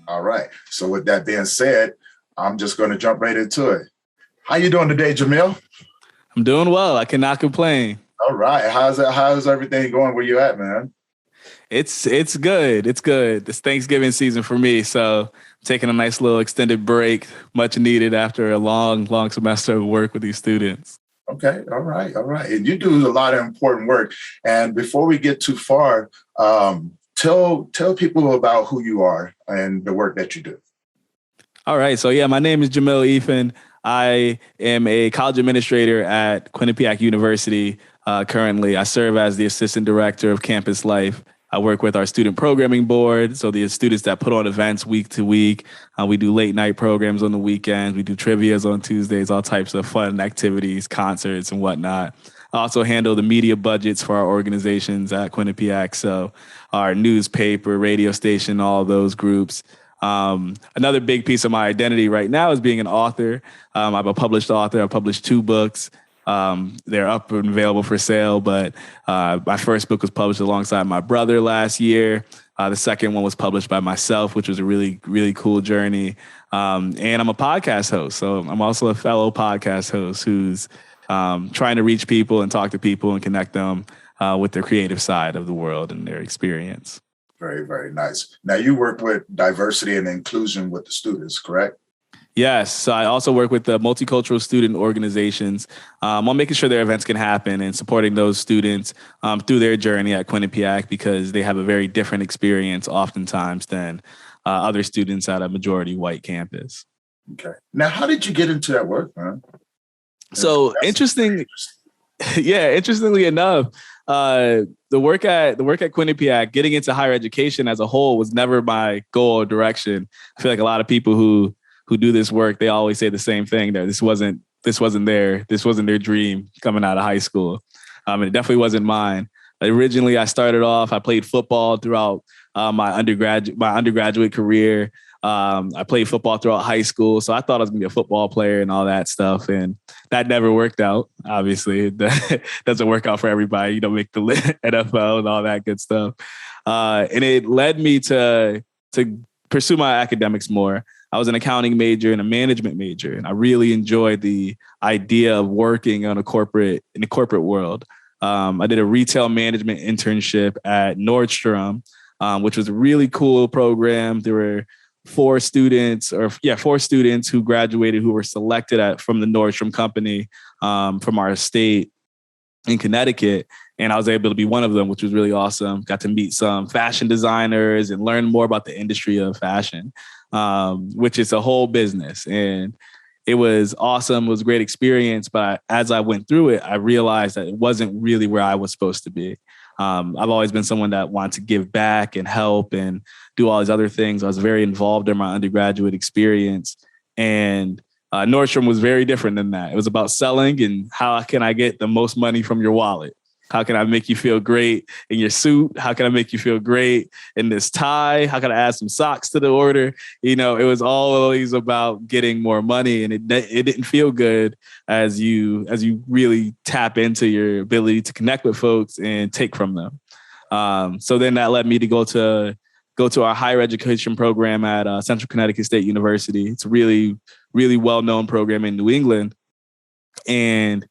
All right. So with that being said, I'm just going to jump right into it. How you doing today, Jahmil? I'm doing well. I cannot complain. All right. How's everything going where you at, man? It's good. It's good. It's Thanksgiving season for me, so I'm taking a nice little extended break, much needed after a long semester of work with these students. Okay. All right. All right. And you do a lot of important work. And before we get too far, tell people about who you are and the work that you do. All right. So yeah, my name is Jahmil Effend. I am a college administrator at Quinnipiac University. Currently, I serve as the assistant director of campus life. I work with our student programming board, so the students that put on events week to week. We do late night programs on the weekends. We do trivias on Tuesdays, all types of fun activities, concerts, and whatnot. I also handle the media budgets for our organizations at Quinnipiac, so our newspaper, radio station, all those groups. Another big piece of my identity right now is being an author. I'm a published author. I published 2 books. They're up and available for sale, but my first book was published alongside my brother last year. The second one was published by myself, which was a really, really cool journey. And I'm a podcast host. So I'm also a fellow podcast host who's trying to reach people and talk to people and connect them with their creative side of the world and their experience. Very, very nice. Now you work with diversity and inclusion with the students, correct? Yes. So I also work with the multicultural student organizations on making sure their events can happen and supporting those students through their journey at Quinnipiac, because they have a very different experience oftentimes than other students at a majority white campus. Okay. Now, how did you get into that work, man? So interestingly enough, the work at Quinnipiac, getting into higher education as a whole was never my goal or direction. I feel like a lot of people who do this work, they always say the same thing, that this wasn't their dream coming out of high school. And it definitely wasn't mine. Originally, I started off, I played football throughout my undergraduate career. I played football throughout high school. So I thought I was gonna be a football player and all that stuff. And that never worked out. Obviously, that doesn't work out for everybody. You don't make the NFL and all that good stuff. And it led me to pursue my academics more. I was an accounting major and a management major, and I really enjoyed the idea of working in the corporate world. I did a retail management internship at Nordstrom, which was a really cool program. There were 4 students who graduated who were selected from the Nordstrom company from our state in Connecticut. And I was able to be one of them, which was really awesome. Got to meet some fashion designers and learn more about the industry of fashion, which is a whole business. And it was awesome. It was a great experience. But as I went through it, I realized that it wasn't really where I was supposed to be. I've always been someone that wanted to give back and help and do all these other things. I was very involved in my undergraduate experience. And Nordstrom was very different than that. It was about selling and how can I get the most money from your wallet? How can I make you feel great in your suit? How can I make you feel great in this tie? How can I add some socks to the order? You know, it was always about getting more money, and it didn't feel good as you really tap into your ability to connect with folks and take from them. So then that led me to go to our higher education program at Central Connecticut State University. It's a really, really well-known program in New England. And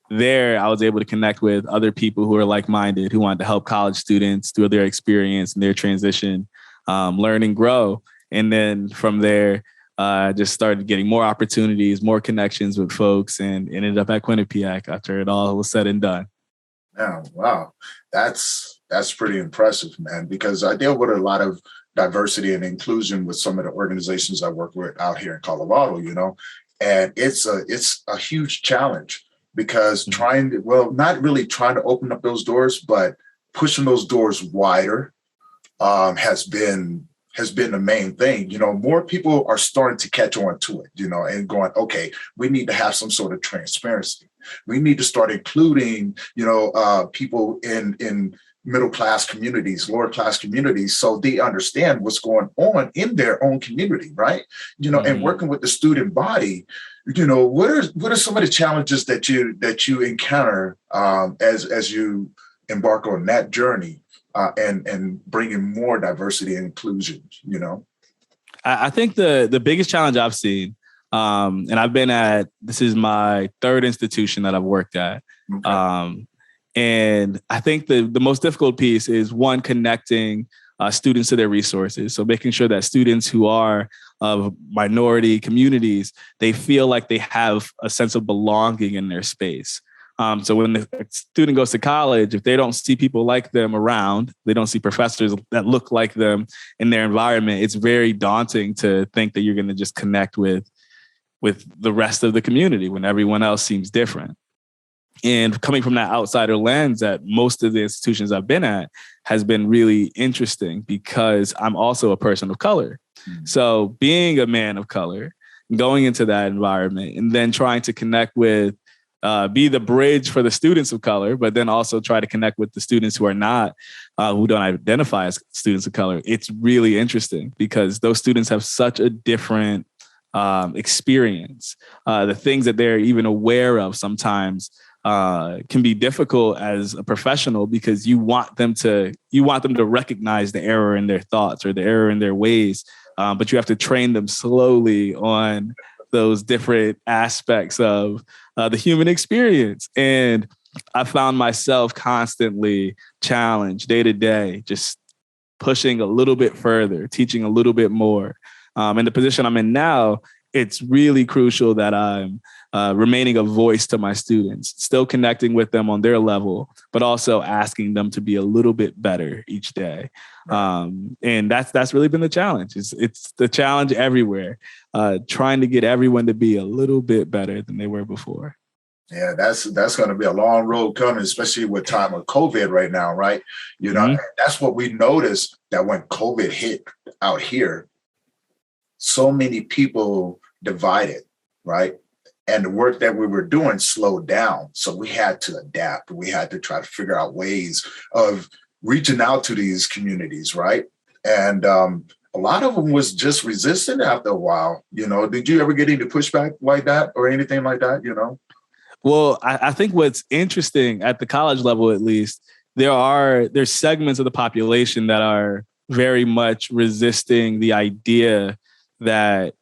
there, I was able to connect with other people who are like-minded, who wanted to help college students through their experience and their transition, learn and grow. And then from there, just started getting more opportunities, more connections with folks, and ended up at Quinnipiac after it all was said and done. Yeah, wow. That's pretty impressive, man, because I deal with a lot of diversity and inclusion with some of the organizations I work with out here in Colorado, and it's a huge challenge. Because not really trying to open up those doors, but pushing those doors wider has been the main thing. More people are starting to catch on to it, and going, okay, we need to have some sort of transparency. We need to start including, people in middle-class communities, lower-class communities, so they understand what's going on in their own community, right? And working with the student body, what are some of the challenges that you encounter as you embark on that journey and bringing more diversity and inclusion, I think the biggest challenge I've seen, and this is my third institution that I've worked at. Okay. And I think the most difficult piece is one, connecting students to their resources. So making sure that students who are of minority communities, they feel like they have a sense of belonging in their space. So when the student goes to college, if they don't see people like them around, they don't see professors that look like them in their environment, it's very daunting to think that you're going to just connect with the rest of the community when everyone else seems different. And coming from that outsider lens at most of the institutions I've been at has been really interesting because I'm also a person of color. Mm-hmm. So being a man of color, going into that environment and then trying to connect with, be the bridge for the students of color, but then also try to connect with the students who are not, who don't identify as students of color. It's really interesting because those students have such a different experience. The things that they're even aware of sometimes can be difficult as a professional because you want them to recognize the error in their thoughts or the error in their ways, but you have to train them slowly on those different aspects of the human experience. And I found myself constantly challenged day to day, just pushing a little bit further, teaching a little bit more. In the position I'm in now, it's really crucial that I'm remaining a voice to my students, still connecting with them on their level, but also asking them to be a little bit better each day. And that's really been the challenge. It's the challenge everywhere, trying to get everyone to be a little bit better than they were before. Yeah, that's going to be a long road coming, especially with time of COVID right now, right? You know, that's what we noticed, that when COVID hit out here, so many people divided, right? And the work that we were doing slowed down. So we had to adapt. We had to try to figure out ways of reaching out to these communities, right? And a lot of them was just resistant after a while. You know, did you ever get any pushback like that or anything like that, you know? Well, I think what's interesting at the college level, at least, there's segments of the population that are very much resisting the idea that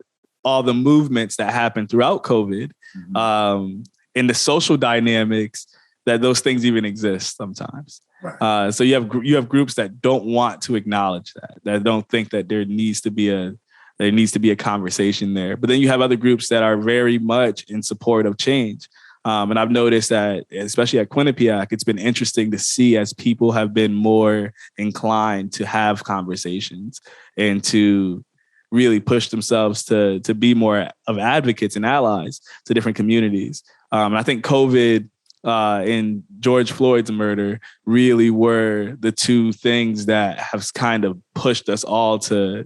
all the movements that happened throughout COVID, and the social dynamics, that those things even exist sometimes. Right. So you have groups that don't want to acknowledge that don't think that there needs to be a conversation there. But then you have other groups that are very much in support of change. And I've noticed that, especially at Quinnipiac, it's been interesting to see as people have been more inclined to have conversations and to really push themselves to be more of advocates and allies to different communities. And I think COVID and George Floyd's murder really were the two things that have kind of pushed us all to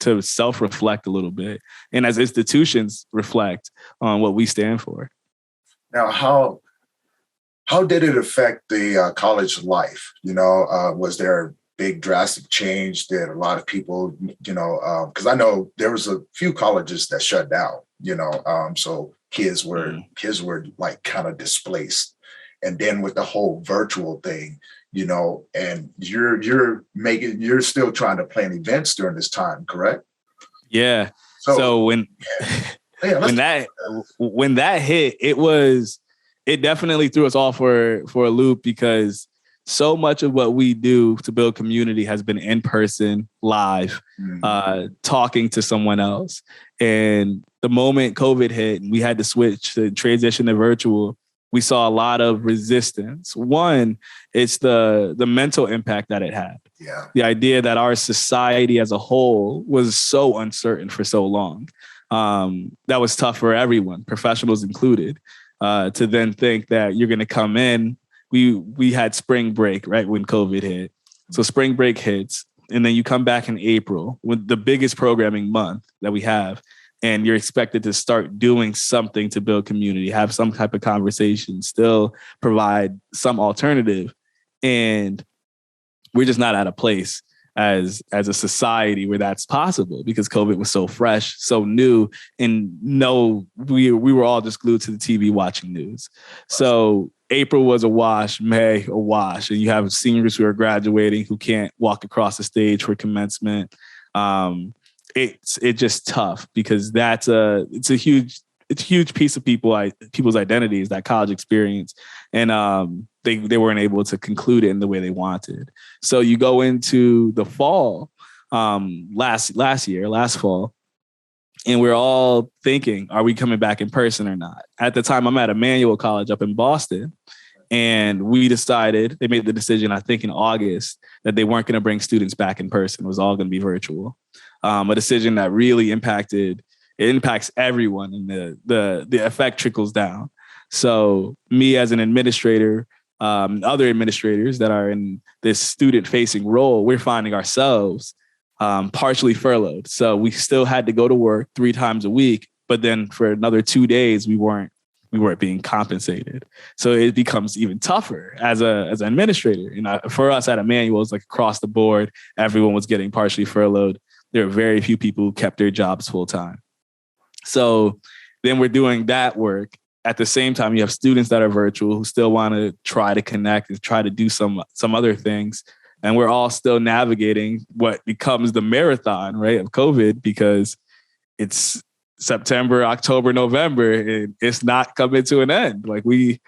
self-reflect a little bit, and as institutions reflect on what we stand for. Now, how did it affect the college life? You know, was there big drastic change? Did a lot of people, you know, because I know there was a few colleges that shut down, you know, so kids were like kind of displaced. And then with the whole virtual thing, you know, and you're still trying to plan events during this time, correct? Yeah. So when that hit, it definitely threw us all for a loop, because so much of what we do to build community has been in person, live, talking to someone else. And the moment COVID hit and we had to switch to transition to virtual, we saw a lot of resistance. One, it's the mental impact that it had. Yeah. The idea that our society as a whole was so uncertain for so long. That was tough for everyone, professionals included, to then think that you're going to come in. We had spring break right when COVID hit. So spring break hits, and then you come back in April with the biggest programming month that we have, and you're expected to start doing something to build community, have some type of conversation, still provide some alternative. And we're just not at a place as a society where that's possible, because COVID was so fresh, so new, and we were all just glued to the TV watching news. So April was a wash, May a wash, and you have seniors who are graduating who can't walk across the stage for commencement. it's just tough because it's a huge piece of people's identities, that college experience. And they weren't able to conclude it in the way they wanted. So you go into the fall, last fall, and we're all thinking, are we coming back in person or not? At the time, I'm at Emmanuel College up in Boston. And they made the decision, I think in August, that they weren't going to bring students back in person. It was all going to be virtual. A decision that really impacts everyone, and the effect trickles down. So me as an administrator, other administrators that are in this student-facing role, we're finding ourselves partially furloughed. So we still had to go to work 3 times a week, but then for another 2 days, we weren't being compensated. So it becomes even tougher as an administrator. For us at Emmanuel, it's like across the board, everyone was getting partially furloughed. There are very few people who kept their jobs full time. So then we're doing that work. At the same time, you have students that are virtual who still want to try to connect and try to do some other things. And we're all still navigating what becomes the marathon, right, of COVID, because it's September, October, November, and it's not coming to an end. Like we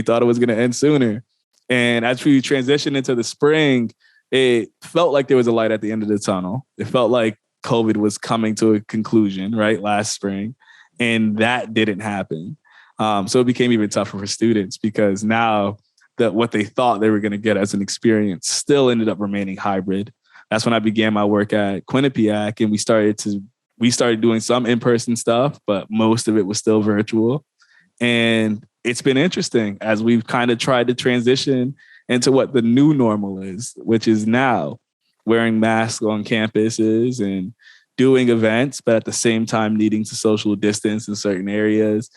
thought it was going to end sooner. And as we transitioned into the spring, it felt like there was a light at the end of the tunnel. It felt like COVID was coming to a conclusion, right, last spring. And that didn't happen. So it became even tougher for students because now that what they thought they were going to get as an experience still ended up remaining hybrid. That's when I began my work at Quinnipiac, and we started doing some in-person stuff, but most of it was still virtual. And it's been interesting as we've kind of tried to transition into what the new normal is, which is now wearing masks on campuses and doing events, but at the same time needing to social distance in certain areas,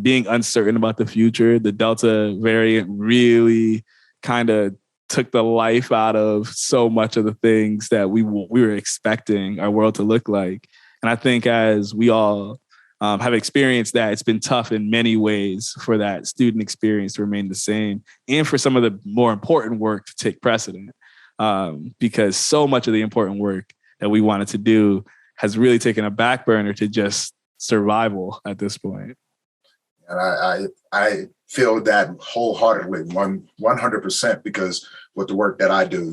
being uncertain about the future. The Delta variant really kind of took the life out of so much of the things that we were expecting our world to look like. And I think as we all have experienced that, it's been tough in many ways for that student experience to remain the same and for some of the more important work to take precedent, because so much of the important work that we wanted to do has really taken a back burner to just survival at this point. And I feel that wholeheartedly, 100%, because with the work that I do,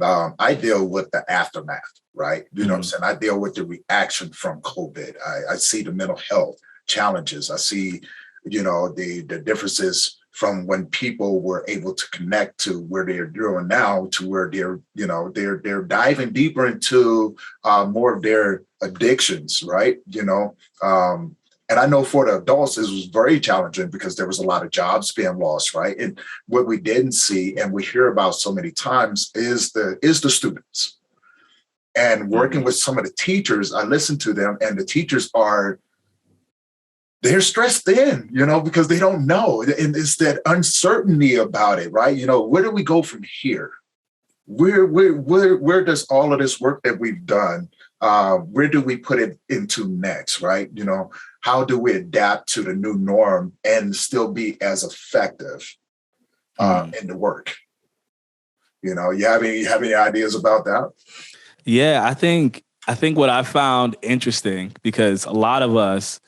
I deal with the aftermath, right? You know what I'm saying? I deal with the reaction from COVID. I see the mental health challenges. I see, the differences from when people were able to connect to where they're doing now to where they're diving deeper into more of their addictions, right? And I know for the adults, it was very challenging because there was a lot of jobs being lost, right? And what we didn't see and we hear about so many times is the students. And working with some of the teachers, I listen to them, and the teachers they're stressed in, because they don't know. And it's that uncertainty about it, right? Where do we go from here? Where does all of this work that we've done, where do we put it into next, right? How do we adapt to the new norm and still be as effective in the work? You have any ideas about that? Yeah, I think what I found interesting, because a lot of us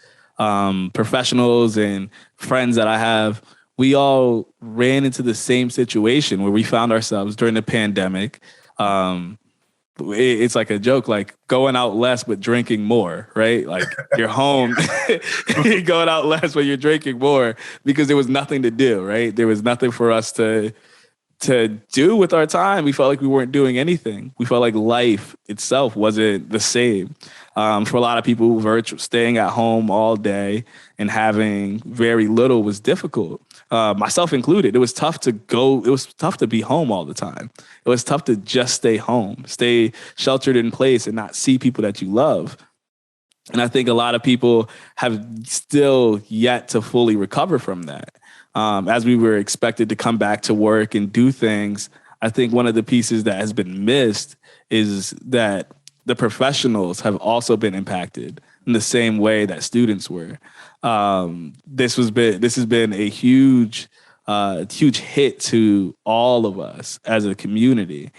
professionals and friends that I have, we all ran into the same situation where we found ourselves during the pandemic. It's like a joke, like going out less but drinking more, right? Like you're home, you're going out less but you're drinking more because there was nothing to do, right? There was nothing for us to do with our time. We felt like we weren't doing anything. We felt like life itself wasn't the same. For a lot of people, staying at home all day and having very little was difficult. Myself included. It was tough to go. It was tough to be home all the time. It was tough to just stay home, stay sheltered in place and not see people that you love. And I think a lot of people have still yet to fully recover from that. As we were expected to come back to work and do things, I think one of the pieces that has been missed is that the professionals have also been impacted in the same way that students were. This has been a huge hit to all of us as a community.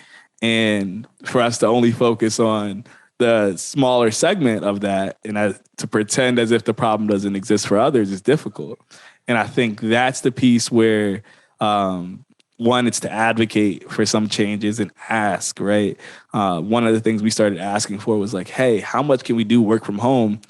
And for us to only focus on the smaller segment of that, and to pretend as if the problem doesn't exist for others is difficult. And I think that's the piece where, one, it's to advocate for some changes and ask, right? One of the things we started asking for was like, hey, how much can we do work from home?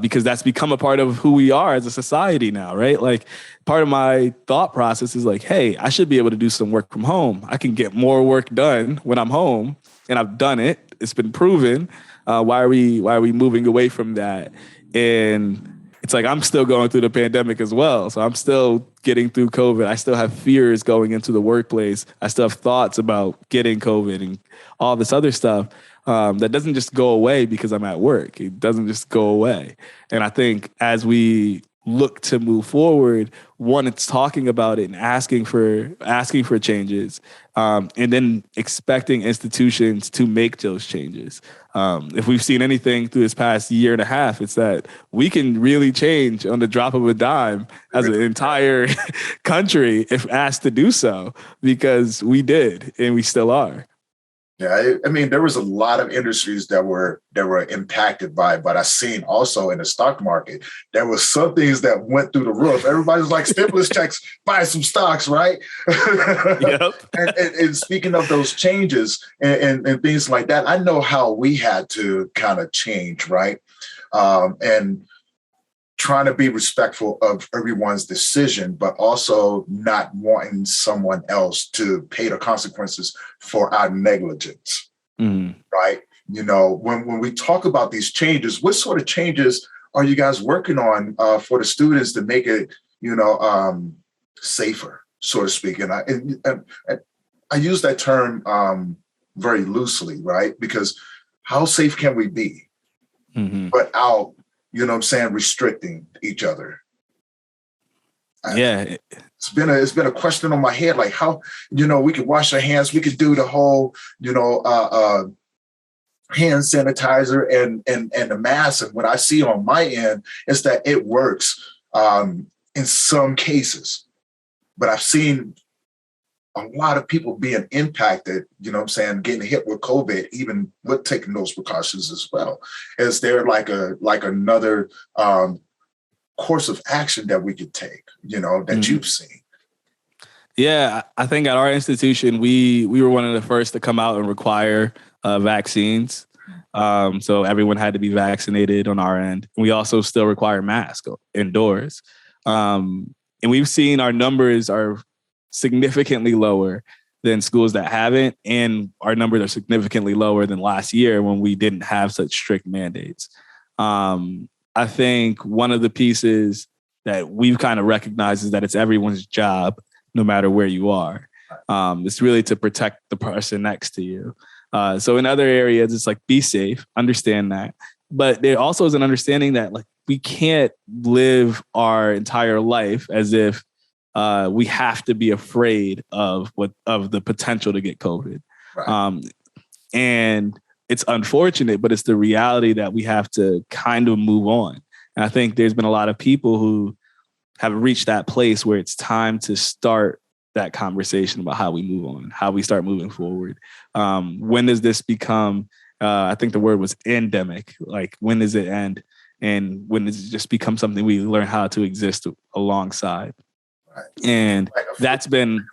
Because that's become a part of who we are as a society now, right? Like, part of my thought process is like, hey, I should be able to do some work from home. I can get more work done when I'm home, and I've done it. It's been proven. Why are we moving away from that? And it's like, I'm still going through the pandemic as well. So I'm still getting through COVID. I still have fears going into the workplace. I still have thoughts about getting COVID and all this other stuff. That doesn't just go away because I'm at work. It doesn't just go away. And I think as we look to move forward, one, it's talking about it and asking for changes, and then expecting institutions to make those changes. If we've seen anything through this past year and a half, it's that we can really change on the drop of a dime as an entire country if asked to do so, because we did and we still are. Yeah, I mean, there was a lot of industries that were impacted by it, but I seen also in the stock market, there was some things that went through the roof. Everybody's like, stimulus checks, buy some stocks, right? Yep. and speaking of those changes and things like that, I know how we had to kind of change, right? And trying to be respectful of everyone's decision, but also not wanting someone else to pay the consequences for our negligence, right? You know, when we talk about these changes, what sort of changes are you guys working on for the students to make it, safer, so to speak? And I use that term very loosely, right? Because how safe can we be without, restricting each other? Yeah. It's been a question on my head, like how, we could wash our hands, we could do the whole, hand sanitizer and the mask. And what I see on my end is that it works in some cases, but I've seen a lot of people being impacted, getting hit with COVID, even with taking those precautions as well. Is there like another course of action that we could take, that you've seen? Yeah, I think at our institution, we were one of the first to come out and require vaccines. So everyone had to be vaccinated on our end. We also still require masks indoors. And we've seen our numbers are significantly lower than schools that haven't. And our numbers are significantly lower than last year when we didn't have such strict mandates. I think one of the pieces that we've kind of recognized is that it's everyone's job, no matter where you are. It's really to protect the person next to you. So in other areas, it's like, be safe, understand that. But there also is an understanding that like we can't live our entire life as if we have to be afraid of the potential to get COVID. Right. And it's unfortunate, but it's the reality that we have to kind of move on. And I think there's been a lot of people who have reached that place where it's time to start that conversation about how we move on, how we start moving forward. When does this become, I think the word was endemic, like when does it end? And when does it just become something we learn how to exist alongside? Right. And like that's been,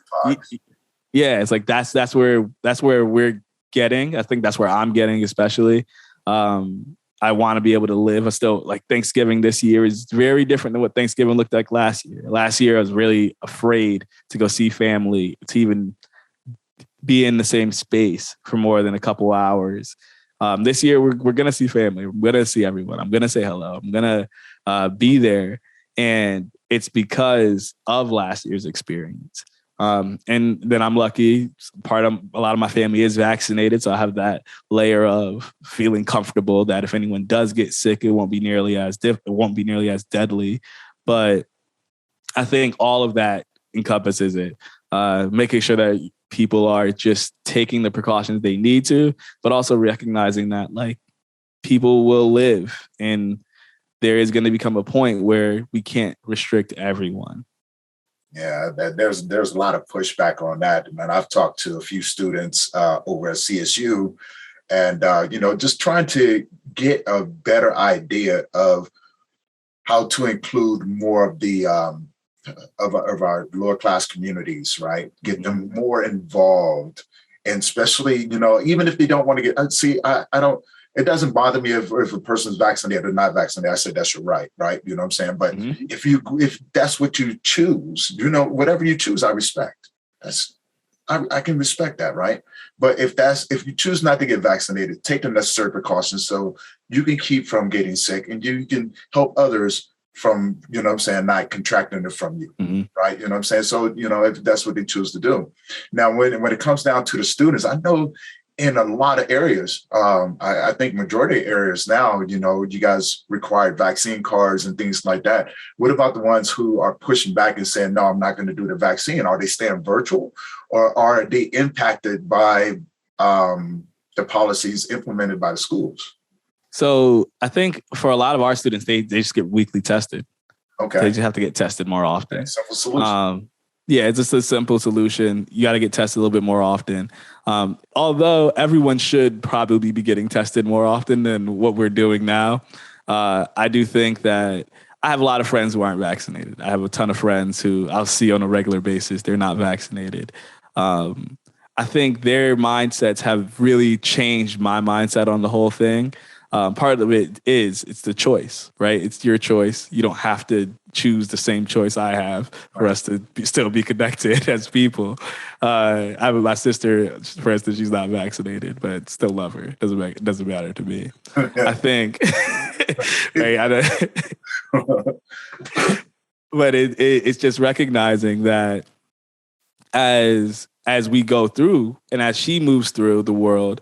it's like, that's where we're getting. I think that's where I'm getting, especially. I want to be able to live. I still like Thanksgiving this year is very different than what Thanksgiving looked like last year. Last year, I was really afraid to go see family, to even be in the same space for more than a couple hours. This year, we're going to see family. We're going to see everyone. I'm going to say hello. I'm going to be there. And it's because of last year's experience. And then I'm lucky. A lot of my family is vaccinated, so I have that layer of feeling comfortable that if anyone does get sick, it won't be nearly as deadly. But I think all of that encompasses it, making sure that people are just taking the precautions they need to, but also recognizing that like people will live, and there is going to become a point where we can't restrict everyone. Yeah, there's a lot of pushback on that. And I've talked to a few students over at CSU, and just trying to get a better idea of how to include more of the of our lower class communities, right? Get them more involved, and especially, even if they don't want to get. See, I don't. It doesn't bother me if a person's vaccinated or not vaccinated. I say that's your right? You know what I'm saying? But if that's what you choose, whatever you choose, I respect. I can respect that, right? But if you choose not to get vaccinated, take the necessary precautions so you can keep from getting sick, and you can help others from, not contracting it from you, right? You know what I'm saying? So, if that's what they choose to do. Now, when it comes down to the students, I know in a lot of areas, I think majority of areas now, you guys require vaccine cards and things like that. What about the ones who are pushing back and saying, no, I'm not going to do the vaccine? Are they staying virtual, or are they impacted by the policies implemented by the schools? So I think for a lot of our students, they just get weekly tested. Okay. They just have to get tested more often. Okay, simple solution. Yeah, it's just a simple solution. You got to get tested a little bit more often. Although everyone should probably be getting tested more often than what we're doing now. I do think that I have a lot of friends who aren't vaccinated. I have a ton of friends who I'll see on a regular basis. They're not vaccinated. I think their mindsets have really changed my mindset on the whole thing. Part of it is it's the choice, right? It's your choice. You don't have to choose the same choice I have for us to still be connected as people. I have my sister, for instance, she's not vaccinated, but still love her. It doesn't matter to me. I think. But it's just recognizing that as we go through and as she moves through the world,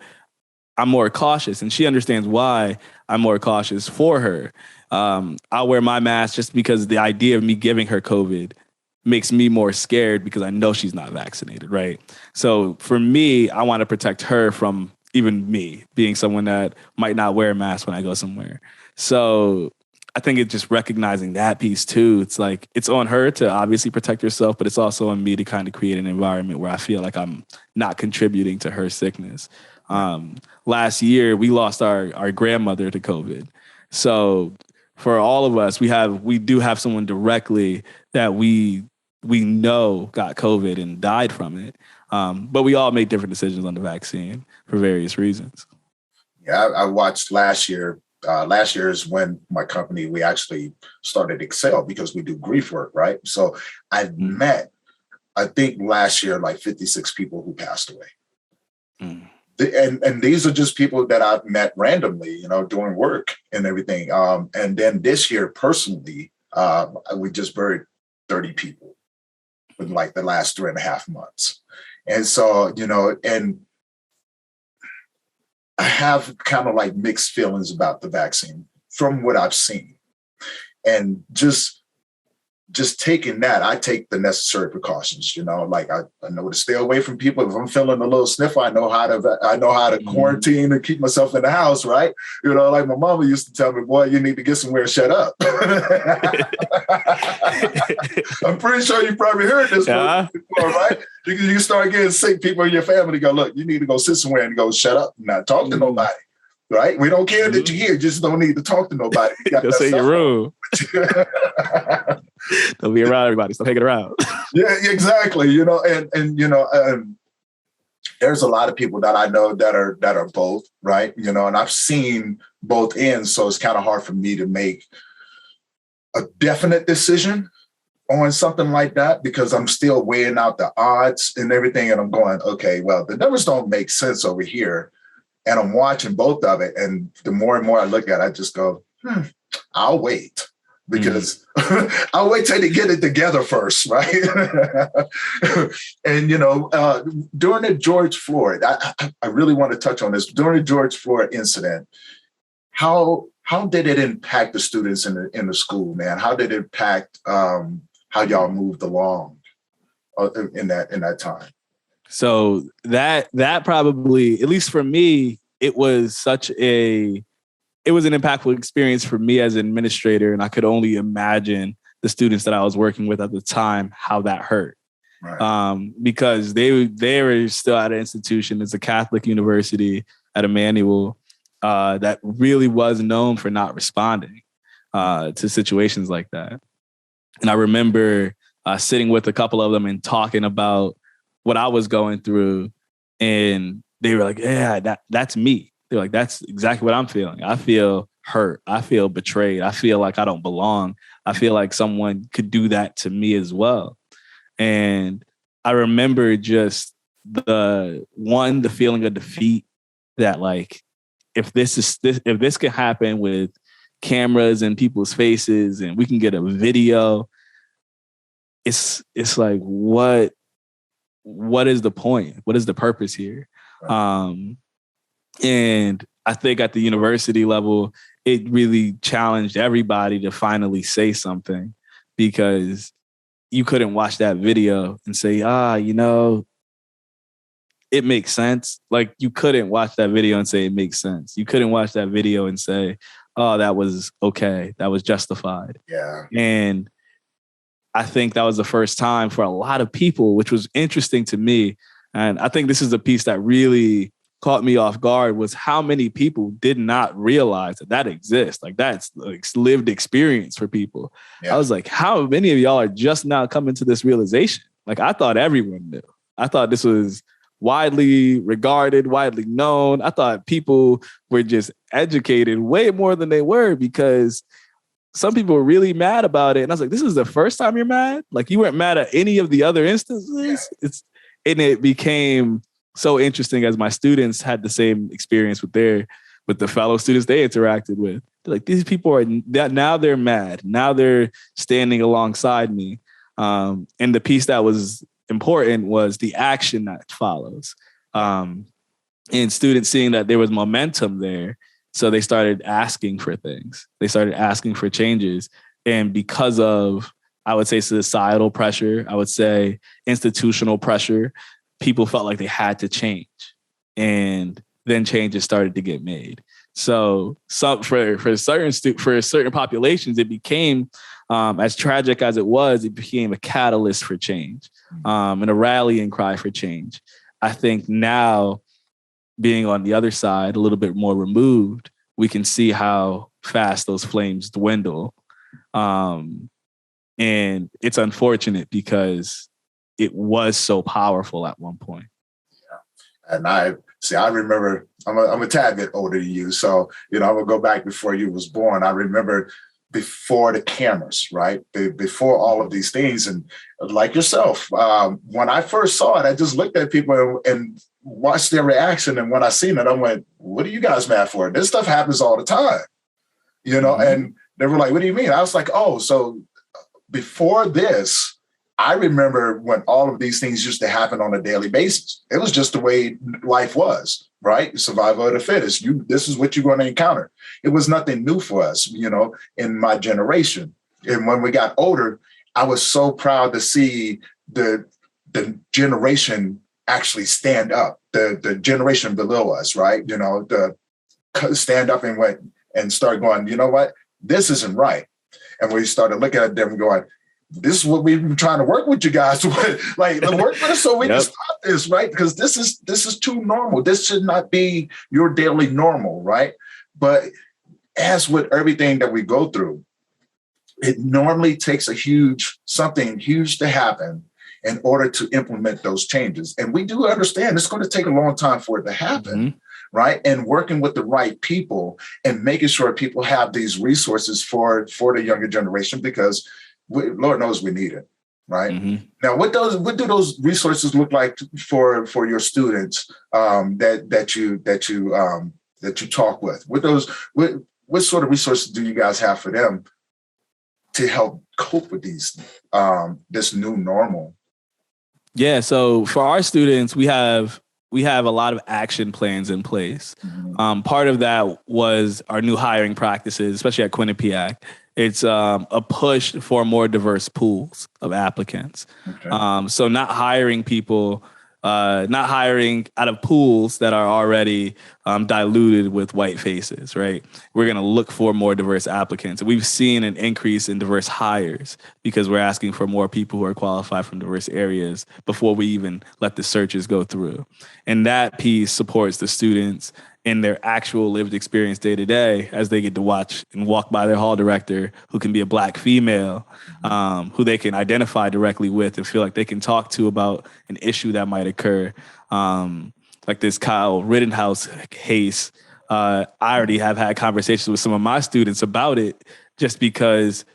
I'm more cautious, and she understands why I'm more cautious for her. I'll wear my mask just because the idea of me giving her COVID makes me more scared because I know she's not vaccinated, right? So for me, I want to protect her from even me being someone that might not wear a mask when I go somewhere. So I think it's just recognizing that piece too. It's like, it's on her to obviously protect herself, but it's also on me to kind of create an environment where I feel like I'm not contributing to her sickness. Last year, we lost our grandmother to COVID. So for all of us, we do have someone directly that we know got COVID and died from it. But we all made different decisions on the vaccine for various reasons. Yeah, I watched last year. Last year is when my company, we actually started Excel because we do grief work, right? So I've met, I think last year, like 56 people who passed away. And these are just people that I've met randomly, doing work and everything. And then this year, personally, we just buried 30 people in like the last 3.5 months. And so, and I have kind of like mixed feelings about the vaccine from what I've seen. And just taking that, I take the necessary precautions, like I know to stay away from people. If I'm feeling a little sniffle, I know how to quarantine and keep myself in the house, right? Like my mama used to tell me, boy, you need to get somewhere and shut up. I'm pretty sure you probably heard this before, right? You start getting sick, people in your family go, look, you need to go sit somewhere and go shut up and not talk to nobody. Right? We don't care that you're here. Just don't need to talk to nobody. Go say your room. Don't be around everybody. Stop hanging around. Yeah, exactly. There's a lot of people that I know that are both, right? And I've seen both ends. So it's kind of hard for me to make a definite decision on something like that because I'm still weighing out the odds and everything. And I'm going, okay, well, the numbers don't make sense over here. And I'm watching both of it. And the more and more I look at it, I just go, I'll wait because I'll wait till they get it together first, right? And, during the George Floyd, I really want to touch on this. During the George Floyd incident, how did it impact the students in the school, man? How did it impact how y'all moved along in that time? So that probably, at least for me, it was an impactful experience for me as an administrator. And I could only imagine the students that I was working with at the time, how that hurt. Right. Because they were still at an institution. It's a Catholic university. at Emmanuel that really was known for not responding to situations like that. And I remember sitting with a couple of them and talking about what I was going through. And they were like, yeah, that's me. They're like, that's exactly what I'm feeling. I feel hurt. I feel betrayed. I feel like I don't belong. I feel like someone could do that to me as well. And I remember just the feeling of defeat that, like, if this can happen with cameras and people's faces and we can get a video, it's like, what is the point? What is the purpose here? And I think at the university level, it really challenged everybody to finally say something, because you couldn't watch that video and say, it makes sense. Like, you couldn't watch that video and say it makes sense. You couldn't watch that video and say, oh, that was okay. That was justified. Yeah. And I think that was the first time for a lot of people, which was interesting to me. And I think this is a piece that really caught me off guard, was how many people did not realize that exists. Like, that's like lived experience for people. Yeah. I was like, how many of y'all are just now coming to this realization? Like, I thought everyone knew. I thought this was widely regarded, widely known. I thought people were just educated way more than they were, because some people were really mad about it. And I was like, this is the first time you're mad? Like, you weren't mad at any of the other instances? Yeah. And it became so interesting as my students had the same experience with the fellow students they interacted with. They're like, these people are, now they're mad. Now they're standing alongside me. And the piece that was important was the action that follows. And students seeing that there was momentum there. So they started asking for things. They started asking for changes. And because of, I would say, societal pressure, I would say institutional pressure, people felt like they had to change. And then changes started to get made. So for certain populations, it became, as tragic as it was, it became a catalyst for change, and a rallying cry for change. I think now, being on the other side, a little bit more removed, we can see how fast those flames dwindle. And it's unfortunate because it was so powerful at one point. Yeah. And I remember, I'm a tad bit older than you. So, I'm gonna go back before you was born. I remember before the cameras, right? Before all of these things. And like yourself, when I first saw it, I just looked at people and watched their reaction. And when I seen it, I went, what are you guys mad for? This stuff happens all the time, mm-hmm. And they were like, what do you mean? I was like, oh, so before this, I remember when all of these things used to happen on a daily basis. It was just the way life was, right? Survival of the fittest. This is what you're going to encounter. It was nothing new for us, in my generation. And when we got older, I was so proud to see the generation actually stand up, the generation below us, right? The stand up and went and start going, you know what? This isn't right. And we started looking at them going, this is what we've been trying to work with you guys with, like the work with us so we can stop this, right? Because this is too normal. This should not be your daily normal, right? But as with everything that we go through, it normally takes something huge to happen in order to implement those changes. And we do understand it's going to take a long time for it to happen, mm-hmm. right? And working with the right people and making sure people have these resources for the younger generation, because Lord knows we need it, right? Mm-hmm. Now, what do those resources look like for your students that you talk with? What sort of resources do you guys have for them to help cope with this new normal? Yeah, so for our students, we have a lot of action plans in place. Mm-hmm. Part of that was our new hiring practices, especially at Quinnipiac. It's a push for more diverse pools of applicants. Okay. So not hiring out of pools that are already diluted with white faces, right? We're going to look for more diverse applicants. We've seen an increase in diverse hires because we're asking for more people who are qualified from diverse areas before we even let the searches go through. And that piece supports the students in their actual lived experience day to day as they get to watch and walk by their hall director who can be a Black female, who they can identify directly with and feel like they can talk to about an issue that might occur. Like this Kyle Rittenhouse case, I already have had conversations with some of my students about it just because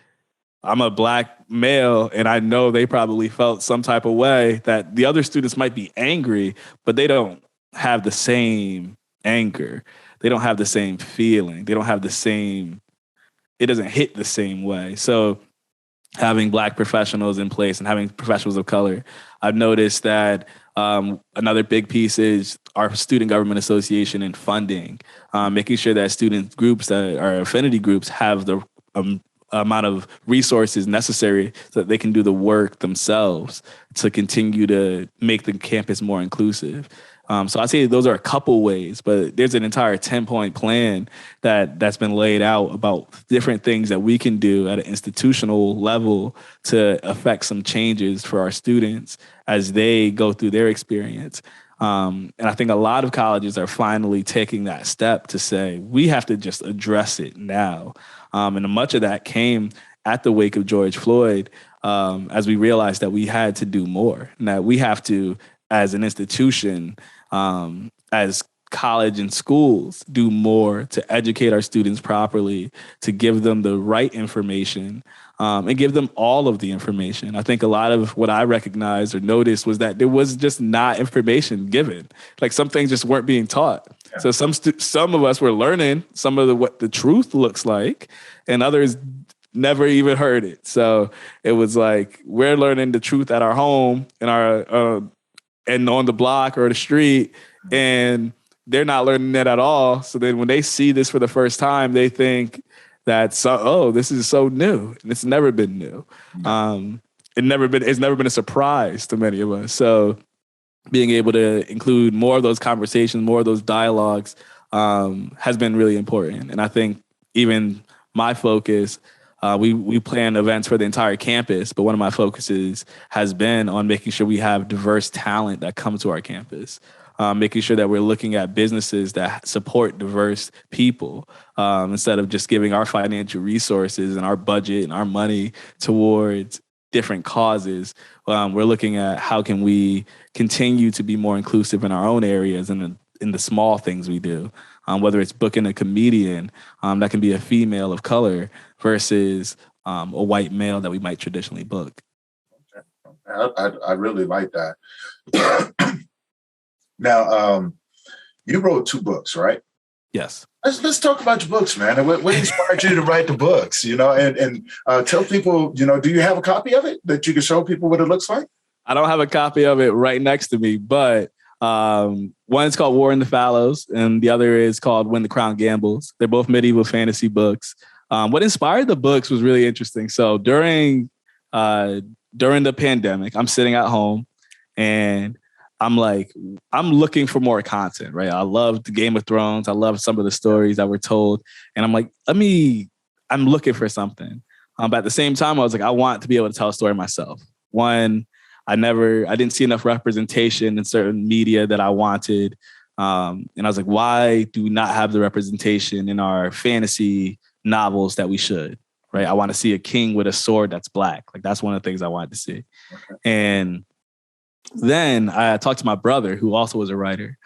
I'm a Black male and I know they probably felt some type of way that the other students might be angry, but they don't have the same anger. They don't have the same feeling. They don't have the same, it doesn't hit the same way. So having Black professionals in place and having professionals of color, I've noticed that another big piece is our student government association and funding, making sure that student groups that are affinity groups have the amount of resources necessary so that they can do the work themselves to continue to make the campus more inclusive. So I'd say those are a couple ways, but there's an entire 10-point plan that's been laid out about different things that we can do at an institutional level to affect some changes for our students as they go through their experience. And I think a lot of colleges are finally taking that step to say, we have to just address it now. And much of that came at the wake of George Floyd, as we realized that we had to do more, and that we have to, as an institution, as college and schools, do more to educate our students properly, to give them the right information, and give them all of the information. I think a lot of what I recognized or noticed was that there was just not information given. Like some things just weren't being taught. Yeah. So some of us were learning some of what the truth looks like, and others never even heard it. So it was like we're learning the truth at our home in our and on the block or the street, and they're not learning that at all. So then when they see this for the first time, they think that, this is so new, and it's never been new. It's never been a surprise to many of us. So being able to include more of those conversations, more of those dialogues, has been really important. And I think even my focus, we plan events for the entire campus, but one of my focuses has been on making sure we have diverse talent that comes to our campus, making sure that we're looking at businesses that support diverse people, instead of just giving our financial resources and our budget and our money towards different causes. We're looking at how can we continue to be more inclusive in our own areas and in the small things we do, whether it's booking a comedian that can be a female of color versus a white male that we might traditionally book. Okay. I really like that. Now, you wrote 2 books, right? Yes. Let's talk about your books, man. What inspired you to write the books? And tell people, do you have a copy of it that you can show people what it looks like? I don't have a copy of it right next to me, but one is called War in the Fallows, and the other is called When the Crown Gambles. They're both medieval fantasy books. What inspired the books was really interesting. So during the pandemic, I'm sitting at home and I'm looking for more content, right? I loved Game of Thrones. I loved some of the stories that were told. And I'm like, I'm looking for something. But at the same time, I was like, I want to be able to tell a story myself. One, I didn't see enough representation in certain media that I wanted. And I was like, why do we not have the representation in our fantasy novels that we should, right? I want to see a king with a sword that's black. Like that's one of the things I wanted to see. Okay. And then I talked to my brother, who also was a writer,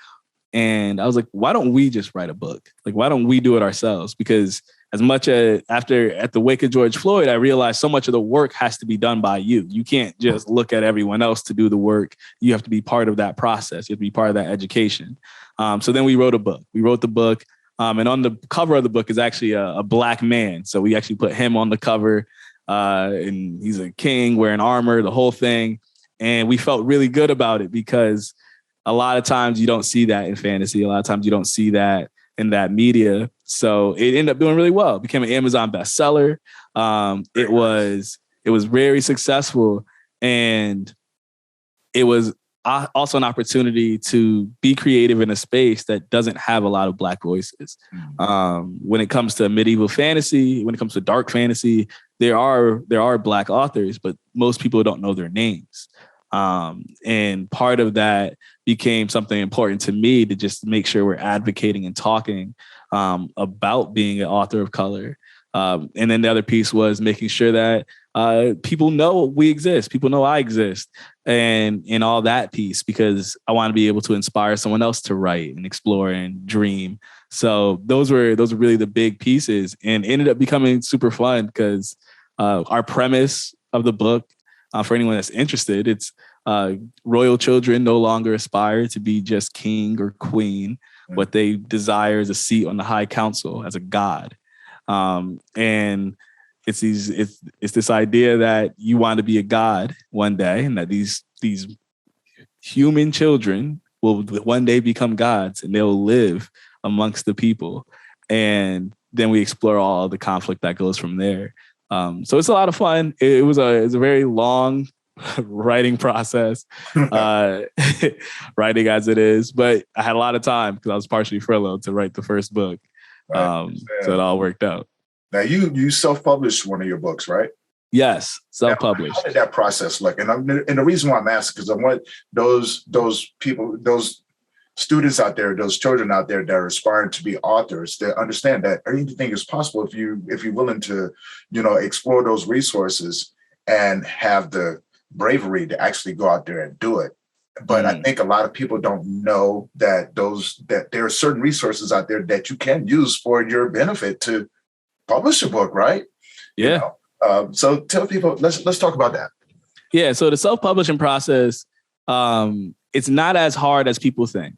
and I was like, why don't we just write a book? Like, why don't we do it ourselves? Because as much as at the wake of George Floyd, I realized so much of the work has to be done by you. You can't just look at everyone else to do the work. You have to be part of that process. You have to be part of that education. So then we wrote a book. We wrote the book. And on the cover of the book is actually a black man. So we actually put him on the cover, and he's a king wearing armor, the whole thing. And we felt really good about it because a lot of times you don't see that in fantasy. A lot of times you don't see that in that media. So it ended up doing really well. It became an Amazon bestseller. It was very successful. And it was also an opportunity to be creative in a space that doesn't have a lot of Black voices. When it comes to medieval fantasy, when it comes to dark fantasy, there are Black authors, but most people don't know their names. And part of that became something important to me, to just make sure we're advocating and talking about being an author of color. And then the other piece was making sure that people know we exist, people know I exist, and all that piece, because I want to be able to inspire someone else to write and explore and dream. So those were really the big pieces, and ended up becoming super fun because our premise of the book, for anyone that's interested, it's royal children no longer aspire to be just king or queen. What they desire is a seat on the high council as a god. And it's this idea that you want to be a god one day, and that these human children will one day become gods, and they'll live amongst the people. And then we explore all the conflict that goes from there. So it's a lot of fun. It was a very long writing process, writing as it is, but I had a lot of time because I was partially furloughed to write the first book. So it all worked out. Now you self-published one of your books, right? Yes, self-published. How did that process look? And the reason why I'm asking, because I want those people, those students out there, those children out there that are aspiring to be authors, to understand that anything is possible if you're willing to, explore those resources and have the bravery to actually go out there and do it. But I think a lot of people don't know that there are certain resources out there that you can use for your benefit to publish a book, right? Yeah. So tell people, let's talk about that. Yeah. So the self-publishing process, it's not as hard as people think.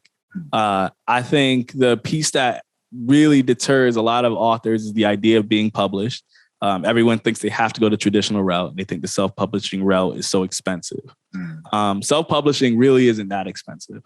I think the piece that really deters a lot of authors is the idea of being published. Everyone thinks they have to go the traditional route, and they think the self-publishing route is so expensive. Self-publishing really isn't that expensive.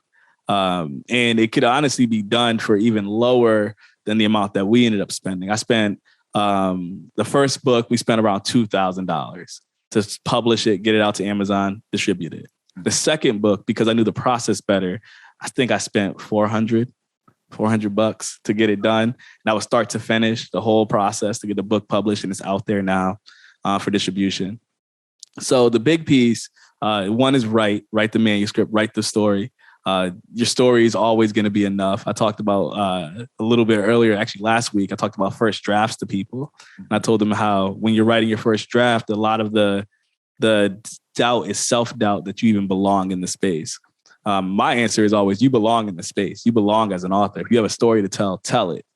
And it could honestly be done for even lower than the amount that we ended up spending. I spent the first book, we spent around $2,000 to publish it, get it out to Amazon, distribute it. The second book, because I knew the process better, I think I spent $400 to get it done. And I would start to finish the whole process to get the book published, and it's out there now for distribution. So the big piece, one is write the manuscript, write the story. Your story is always going to be enough. I talked about a little bit earlier, actually last week, I talked about first drafts to people. And I told them how when you're writing your first draft, a lot of the doubt is self-doubt that you even belong in the space. My answer is always, you belong in the space. You belong as an author. If you have a story to tell it.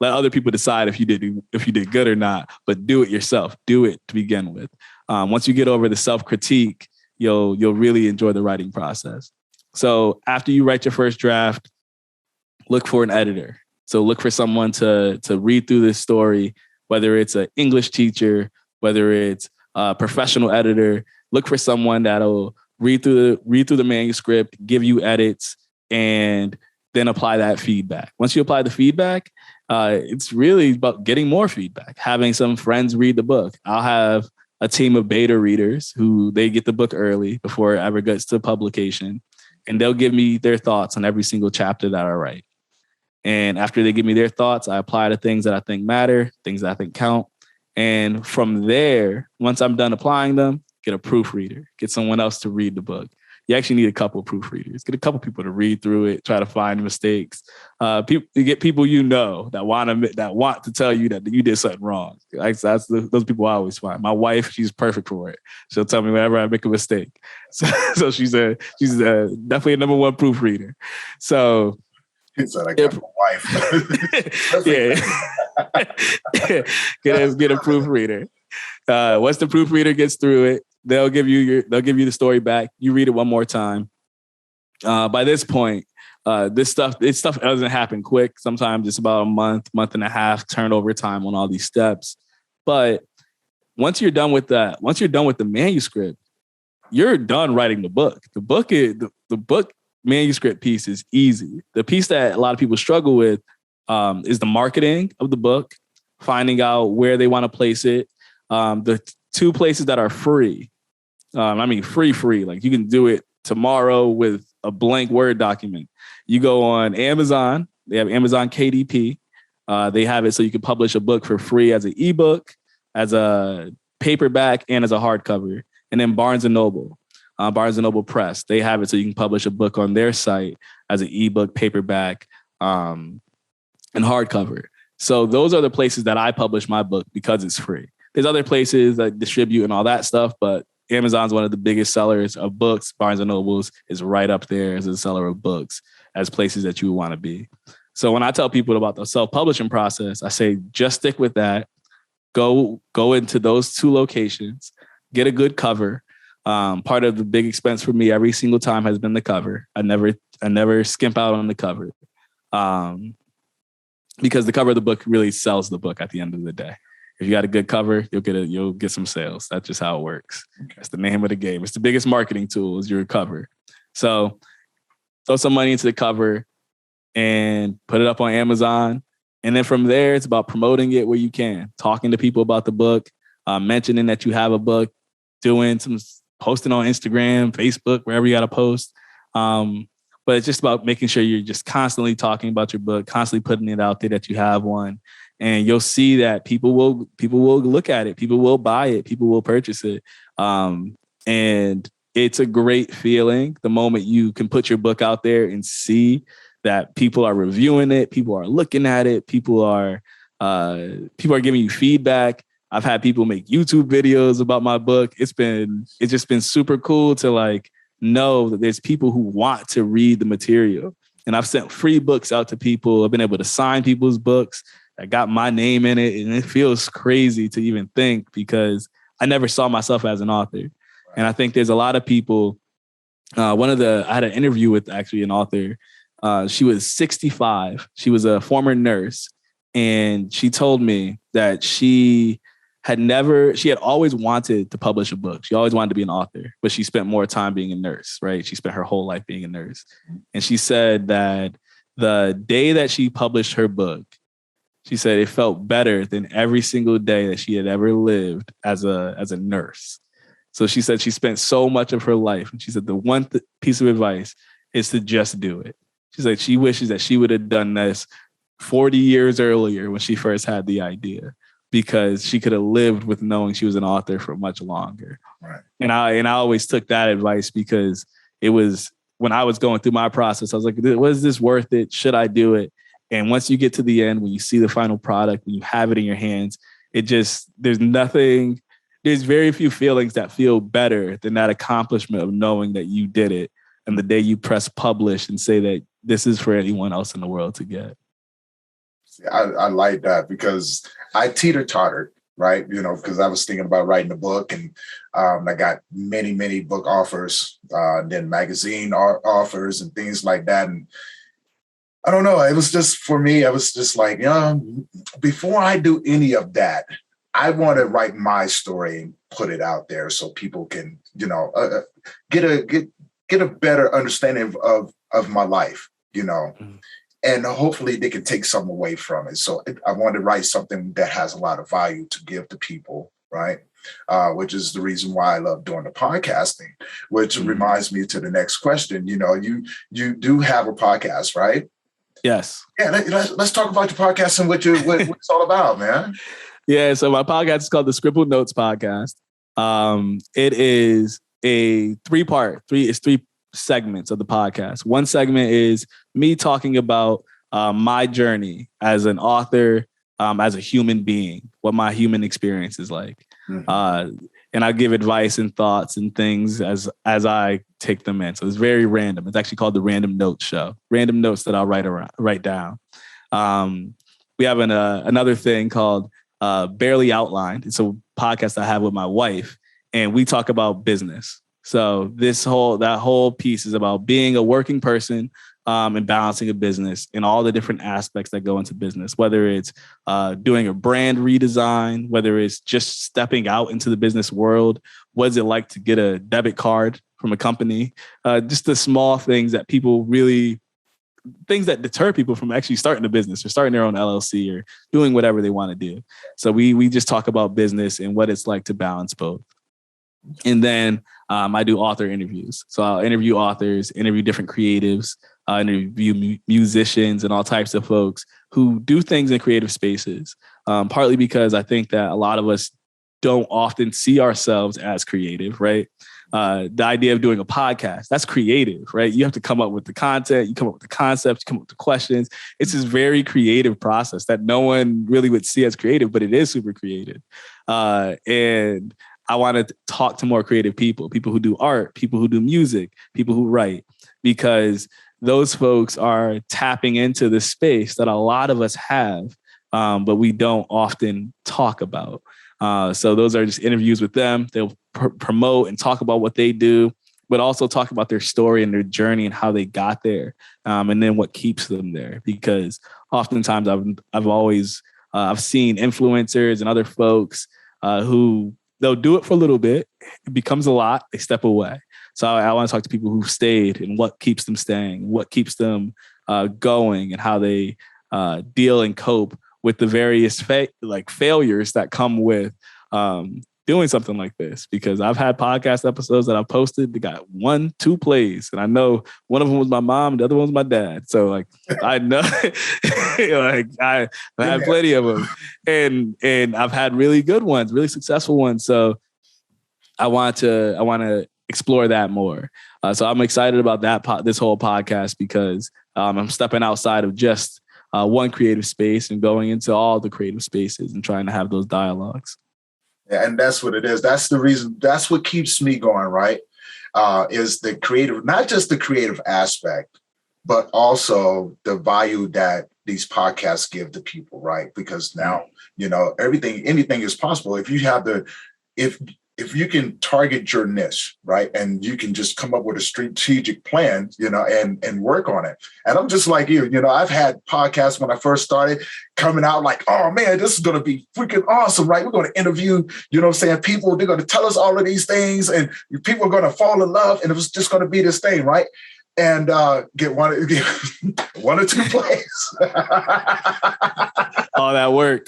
Let other people decide if you did good or not, but do it yourself. Do it to begin with. Once you get over the self-critique, you'll really enjoy the writing process. So after you write your first draft, look for an editor. So look for someone to read through this story, whether it's an English teacher, whether it's a professional editor. Look for someone that'll read through the manuscript, give you edits, and then apply that feedback. Once you apply the feedback, it's really about getting more feedback, having some friends read the book. I'll have a team of beta readers who they get the book early before it ever gets to publication, and they'll give me their thoughts on every single chapter that I write. And after they give me their thoughts, I apply the things that I think matter, things that I think count. And from there, once I'm done applying them, get a proofreader, get someone else to read the book. You actually need a couple of proofreaders. Get a couple people to read through it, try to find mistakes. You get people that want to tell you that you did something wrong. Those people I always find. My wife, she's perfect for it. She'll tell me whenever I make a mistake. So she's definitely a number one proofreader. So it's like a wife. Yeah. Get a proofreader. Once the proofreader gets through it, they'll give you the story back. You read it one more time. By this point, this stuff doesn't happen quick. Sometimes it's about a month and a half turnover time on all these steps. But once you're done with that, once you're done with the manuscript, you're done writing the book. The book manuscript piece is easy. The piece that a lot of people struggle with is the marketing of the book, finding out where they want to place it. The two places that are free, free, like you can do it tomorrow with a blank Word document. You go on Amazon, they have Amazon KDP. They have it so you can publish a book for free as an ebook, as a paperback, and as a hardcover. And then Barnes and Noble Press, they have it so you can publish a book on their site as an ebook, paperback, and hardcover. So those are the places that I publish my book because it's free. There's other places that distribute and all that stuff, but Amazon's one of the biggest sellers of books. Barnes and Noble's is right up there as a seller of books, as places that you want to be. So when I tell people about the self-publishing process, I say, just stick with that. Go into those 2 locations, get a good cover. Part of the big expense for me every single time has been the cover. I never skimp out on the cover. Because the cover of the book really sells the book at the end of the day. If you got a good cover, you'll get some sales. That's just how it works. Okay. That's the name of the game. It's the biggest marketing tool is your cover. So throw some money into the cover and put it up on Amazon. And then from there, it's about promoting it where you can, talking to people about the book, mentioning that you have a book, doing some posting on Instagram, Facebook, wherever you got to post. But it's just about making sure you're just constantly talking about your book, constantly putting it out there that you have one. And you'll see that people will look at it. People will buy it. People will purchase it. And it's a great feeling the moment you can put your book out there and see that people are reviewing it. People are looking at it. People are giving you feedback. I've had people make YouTube videos about my book. It's just been super cool to like know that there's people who want to read the material. And I've sent free books out to people. I've been able to sign people's books. I got my name in it, and it feels crazy to even think because I never saw myself as an author. Right. And I think there's a lot of people. I had an interview with actually an author. She was 65. She was a former nurse, and she told me that she had always wanted to publish a book. She always wanted to be an author, but she spent more time being a nurse, right? She spent her whole life being a nurse. And she said that the day that she published her book, she said it felt better than every single day that she had ever lived as a nurse. So she said she spent so much of her life. And she said the one piece of advice is to just do it. She's like, she wishes that she would have done this 40 years earlier when she first had the idea, because she could have lived with knowing she was an author for much longer. Right. And I always took that advice because it was when I was going through my process, I was like, was this worth it? Should I do it? And once you get to the end, when you see the final product, when you have it in your hands, there's very few feelings that feel better than that accomplishment of knowing that you did it. And the day you press publish and say that this is for anyone else in the world to get. I like that because I teeter-tottered, right? Because I was thinking about writing a book, and I got many, many book offers, then magazine offers and things like that. And I don't know. It was just, for me, I was just like, before I do any of that, I want to write my story and put it out there so people can, get a better understanding of my life, Mm-hmm. And hopefully they can take something away from it. So I want to write something that has a lot of value to give to people, right? Which is the reason why I love doing the podcasting, which mm-hmm. reminds me to the next question. You do have a podcast, right? Yes. Yeah, let's talk about your podcast and what it's all about, man. Yeah, so my podcast is called the Scribbled Notes Podcast. It is a three segments of the podcast. One segment is me talking about my journey as an author, as a human being, what my human experience is like. Mm-hmm. And I give advice and thoughts and things as I take them in. So it's very random. It's actually called the Random Notes Show. Random notes that I'll write down. We have another thing called Barely Outlined. It's a podcast I have with my wife, and we talk about business. So that whole piece is about being a working person and balancing a business and all the different aspects that go into business, whether it's doing a brand redesign, whether it's just stepping out into the business world. What is it like to get a debit card from a company? Just the small things that things that deter people from actually starting a business or starting their own LLC or doing whatever they want to do. So we just talk about business and what it's like to balance both. And then I do author interviews. So I'll interview authors, interview different creatives, interview musicians and all types of folks who do things in creative spaces. Partly because I think that a lot of us don't often see ourselves as creative, right? The idea of doing a podcast, that's creative, right? You have to come up with the content, you come up with the concepts, you come up with the questions. It's this very creative process that no one really would see as creative, but it is super creative. And I want to talk to more creative people who do art, people who do music, people who write, because those folks are tapping into the space that a lot of us have, but we don't often talk about. So those are just interviews with them. They'll promote and talk about what they do, but also talk about their story and their journey and how they got there, and then what keeps them there. Because oftentimes I've seen influencers and other folks who they'll do it for a little bit. It becomes a lot. They step away. So I want to talk to people who've stayed and what keeps them staying, what keeps them going, and how they deal and cope with the various failures that come with doing something like this. Because I've had podcast episodes that I've posted that got 1-2 plays, and I know one of them was my mom, the other one was my dad. So I know, I had plenty of them, and I've had really good ones, really successful ones. So I want to explore that more. So I'm excited about this whole podcast, because I'm stepping outside of just one creative space and going into all the creative spaces and trying to have those dialogues. Yeah, and that's what it is. That's the reason. That's what keeps me going, right? Is the creative, not just the creative aspect, but also the value that these podcasts give to people, right? Because now, anything is possible. If you have if you can target your niche, right, and you can just come up with a strategic plan, and work on it. And I'm just like you, I've had podcasts when I first started coming out like, oh man, this is going to be freaking awesome, right? We're going to interview, people, they're going to tell us all of these things, and people are going to fall in love, and it was just going to be this thing, right? And get one or two plays. All that work.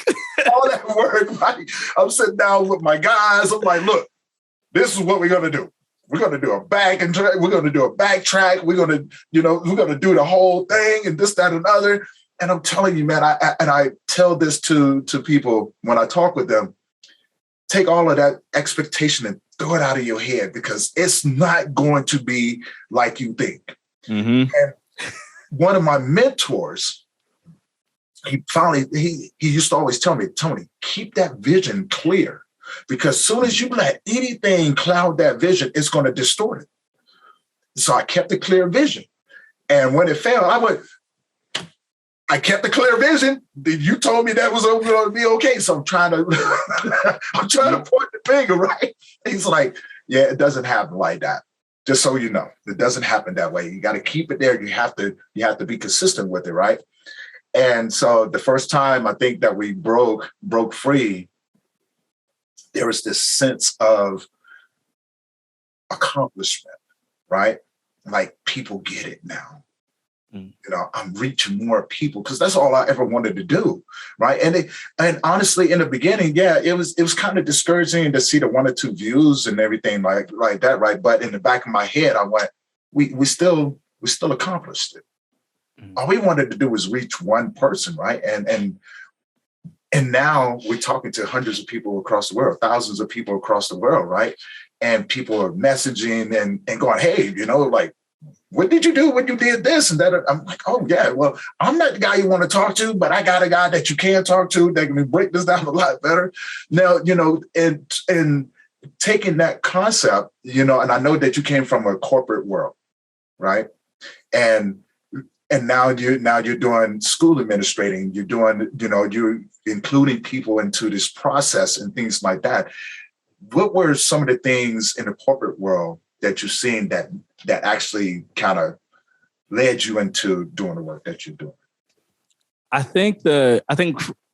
All that work, right? I'm sitting down with my guys. I'm like, look, this is what we're going to do. We're going to do a backtrack. We're going to do a backtrack. We're going to do the whole thing and this, that, and other. And I'm telling you, man, I tell this to people when I talk with them, take all of that expectation and throw it out of your head, because it's not going to be like you think. Mm-hmm. And one of my mentors, he used to always tell me, Tony, keep that vision clear, because as soon as you let anything cloud that vision, it's going to distort it. So I kept a clear vision. And when it failed, I kept the clear vision. You told me that was going to be okay. So I'm trying to point the finger, right? He's like, yeah, it doesn't happen like that. Just so you know, it doesn't happen that way. You got to keep it there. You have to be consistent with it, right? And so the first time I think that we broke free, there was this sense of accomplishment, right? Like, people get it now. I'm reaching more people, because that's all I ever wanted to do, right? And honestly, in the beginning, yeah, it was kind of discouraging to see the 1 or 2 views and everything like that, right? But in the back of my head, I went, we still accomplished it. All we wanted to do was reach one person, right? And now we're talking to hundreds of people across the world, thousands of people across the world, right? And people are messaging and going, hey, like, what did you do when you did this and that? I'm like, oh yeah, well, I'm not the guy you want to talk to, but I got a guy that you can talk to that can break this down a lot better. Now, and taking that concept, and I know that you came from a corporate world, right? And now you're doing school administrating, you're doing, you're including people into this process and things like that. What were some of the things in the corporate world that you've seen that actually kind of led you into doing the work that you're doing? I think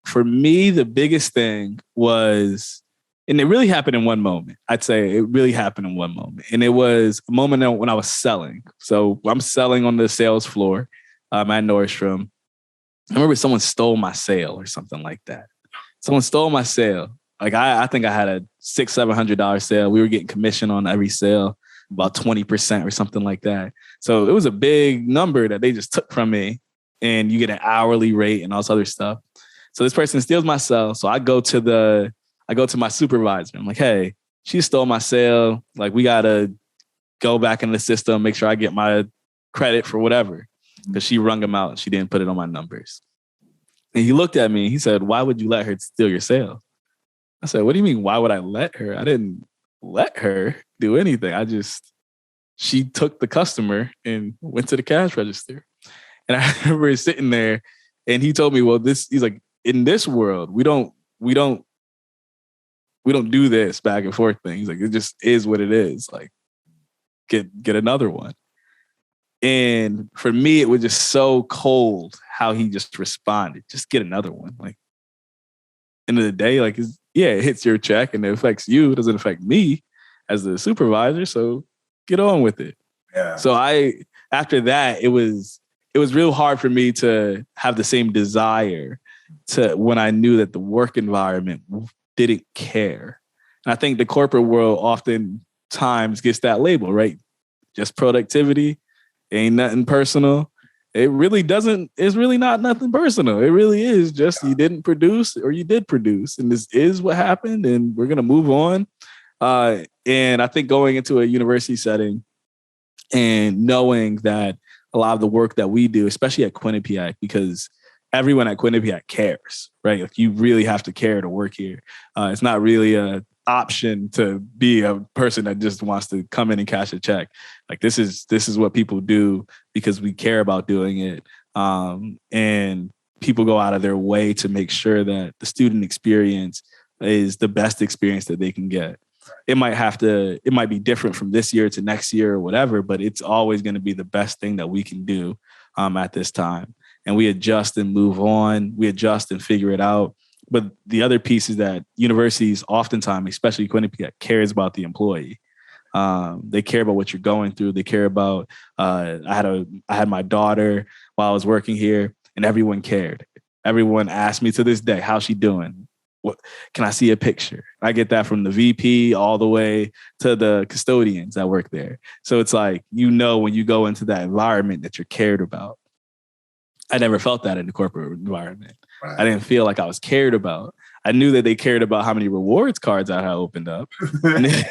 for me, the biggest thing was, and it really happened in one moment. I'd say it really happened in one moment. And it was a moment when I was selling. So I'm selling on the sales floor at Nordstrom. I remember someone stole my sale or something like that. Someone stole my sale. Like I think I had a $600-700 sale. We were getting commission on every sale, about 20% or something like that. So it was a big number that they just took from me, and you get an hourly rate and all this other stuff. So this person steals my sale. So I go to my supervisor. I'm like, hey, she stole my sale. Like, we gotta go back in the system, make sure I get my credit for whatever, because she rung him out. She didn't put it on my numbers. And he looked at me. He said, why would you let her steal your sale? I said, what do you mean, why would I let her? I didn't let her do anything. She took the customer and went to the cash register. And I remember sitting there, and he told me, well, he's like, in this world, we don't do this back and forth thing. He's like, it just is what it is. Like, get another one. And for me, it was just so cold how he just responded. Just get another one. Like, end of the day, like, it hits your check and it affects you. It doesn't affect me as the supervisor. So get on with it. Yeah. So after that, it was real hard for me to have the same desire to when I knew that the work environment didn't care. And I think the corporate world oftentimes gets that label, right? Just productivity, ain't nothing personal. It really doesn't, it's really not nothing personal. It really is just you didn't produce or you did produce. And this is what happened, and we're going to move on. And I think going into a university setting and knowing that a lot of the work that we do, especially at Quinnipiac, because everyone at Quinnipiac cares, right? Like, you really have to care to work here. It's not really an option to be a person that just wants to come in and cash a check. Like, this is what people do because we care about doing it. And people go out of their way to make sure that the student experience is the best experience that they can get. It might be different from this year to next year or whatever, but it's always going to be the best thing that we can do at this time. And we adjust and move on. We adjust and figure it out. But the other piece is that universities oftentimes, especially Quinnipiac, cares about the employee. They care about what you're going through. They care about, I had my daughter while I was working here, and everyone cared. Everyone asked me to this day, how's she doing? What can I see a picture? I get that from the VP all the way to the custodians that work there. So it's like, when you go into that environment that you're cared about. I never felt that in the corporate environment. Right. I didn't feel like I was cared about. I knew that they cared about how many rewards cards I had opened up. Because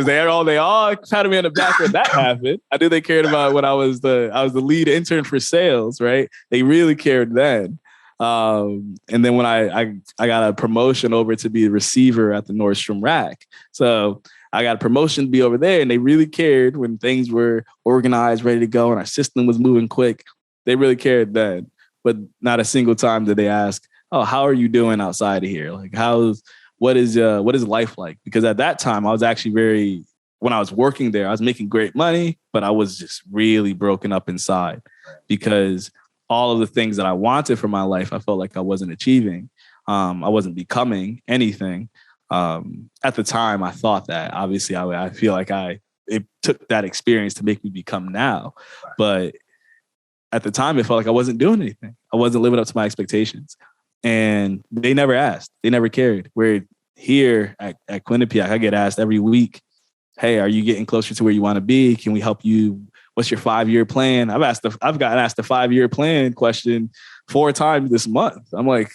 they all patted me on the back when that happened. I knew they cared about when I was the lead intern for sales, right? They really cared then. And then when I got a promotion over to be a receiver at the Nordstrom Rack. So I got a promotion to be over there, and they really cared when things were organized, ready to go, and our system was moving quick. They really cared then, but not a single time did they ask, oh, how are you doing outside of here? Like, what is life like? Because at that time I was actually when I was working there, I was making great money, but I was just really broken up inside because all of the things that I wanted for my life, I felt like I wasn't achieving. I wasn't becoming anything. At the time I thought that. Obviously I feel like it took that experience to make me become now, but at the time, it felt like I wasn't doing anything. I wasn't living up to my expectations. And they never asked. They never cared. Where here at Quinnipiac, I get asked every week, hey, are you getting closer to where you want to be? Can we help you? What's your 5-year plan? I've gotten asked the 5-year plan question 4 times this month. I'm like,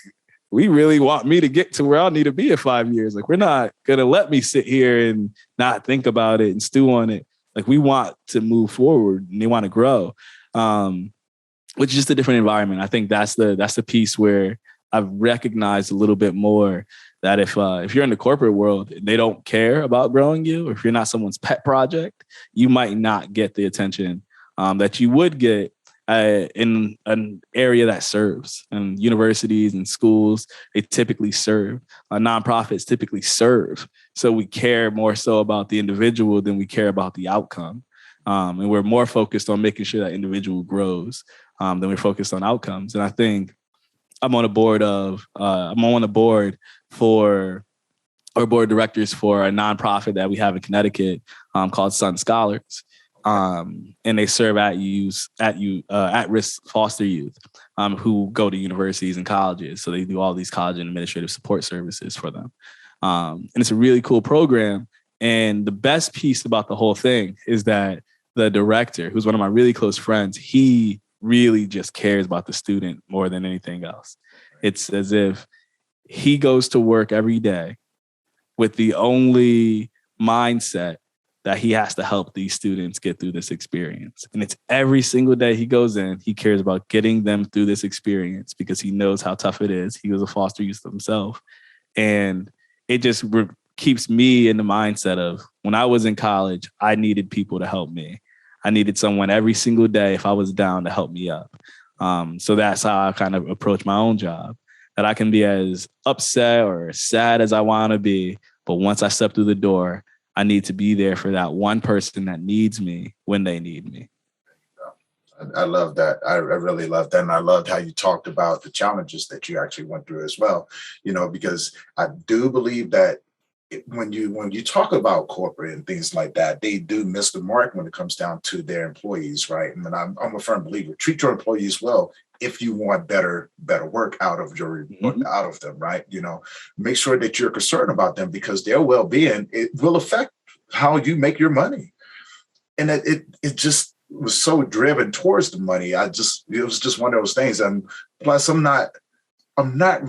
we really want me to get to where I need to be in 5 years. Like, we're not going to let me sit here and not think about it and stew on it. Like, we want to move forward and they want to grow. Which is just a different environment. I think that's the piece where I've recognized a little bit more that if you're in the corporate world, they don't care about growing you, or if you're not someone's pet project, you might not get the attention that you would get in an area that serves. And universities and schools, they typically serve. Nonprofits typically serve. So we care more so about the individual than we care about the outcome. And we're more focused on making sure that individual grows than we're focused on outcomes. And I think I'm on the board for our board of directors for a nonprofit that we have in Connecticut called Sun Scholars. And they serve at risk foster youth who go to universities and colleges. So they do all these college and administrative support services for them. And it's a really cool program. And the best piece about the whole thing is that the director, who's one of my really close friends, he really just cares about the student more than anything else. It's as if he goes to work every day with the only mindset that he has to help these students get through this experience. And it's every single day he goes in, he cares about getting them through this experience because he knows how tough it is. He was a foster youth himself. And it just keeps me in the mindset of when I was in college, I needed people to help me. I needed someone every single day if I was down to help me up. So that's how I kind of approach my own job, that I can be as upset or sad as I want to be. But once I step through the door, I need to be there for that one person that needs me when they need me. I love that. I really love that. And I loved how you talked about the challenges that you actually went through as well, because I do believe that when you talk about corporate and things like that, they do miss the mark when it comes down to their employees, right? And I'm a firm believer, treat your employees well if you want better work out of out of them, right? Make sure that you're concerned about them because their well-being, it will affect how you make your money. And it just was so driven towards the money. It was just one of those things. And plus I'm not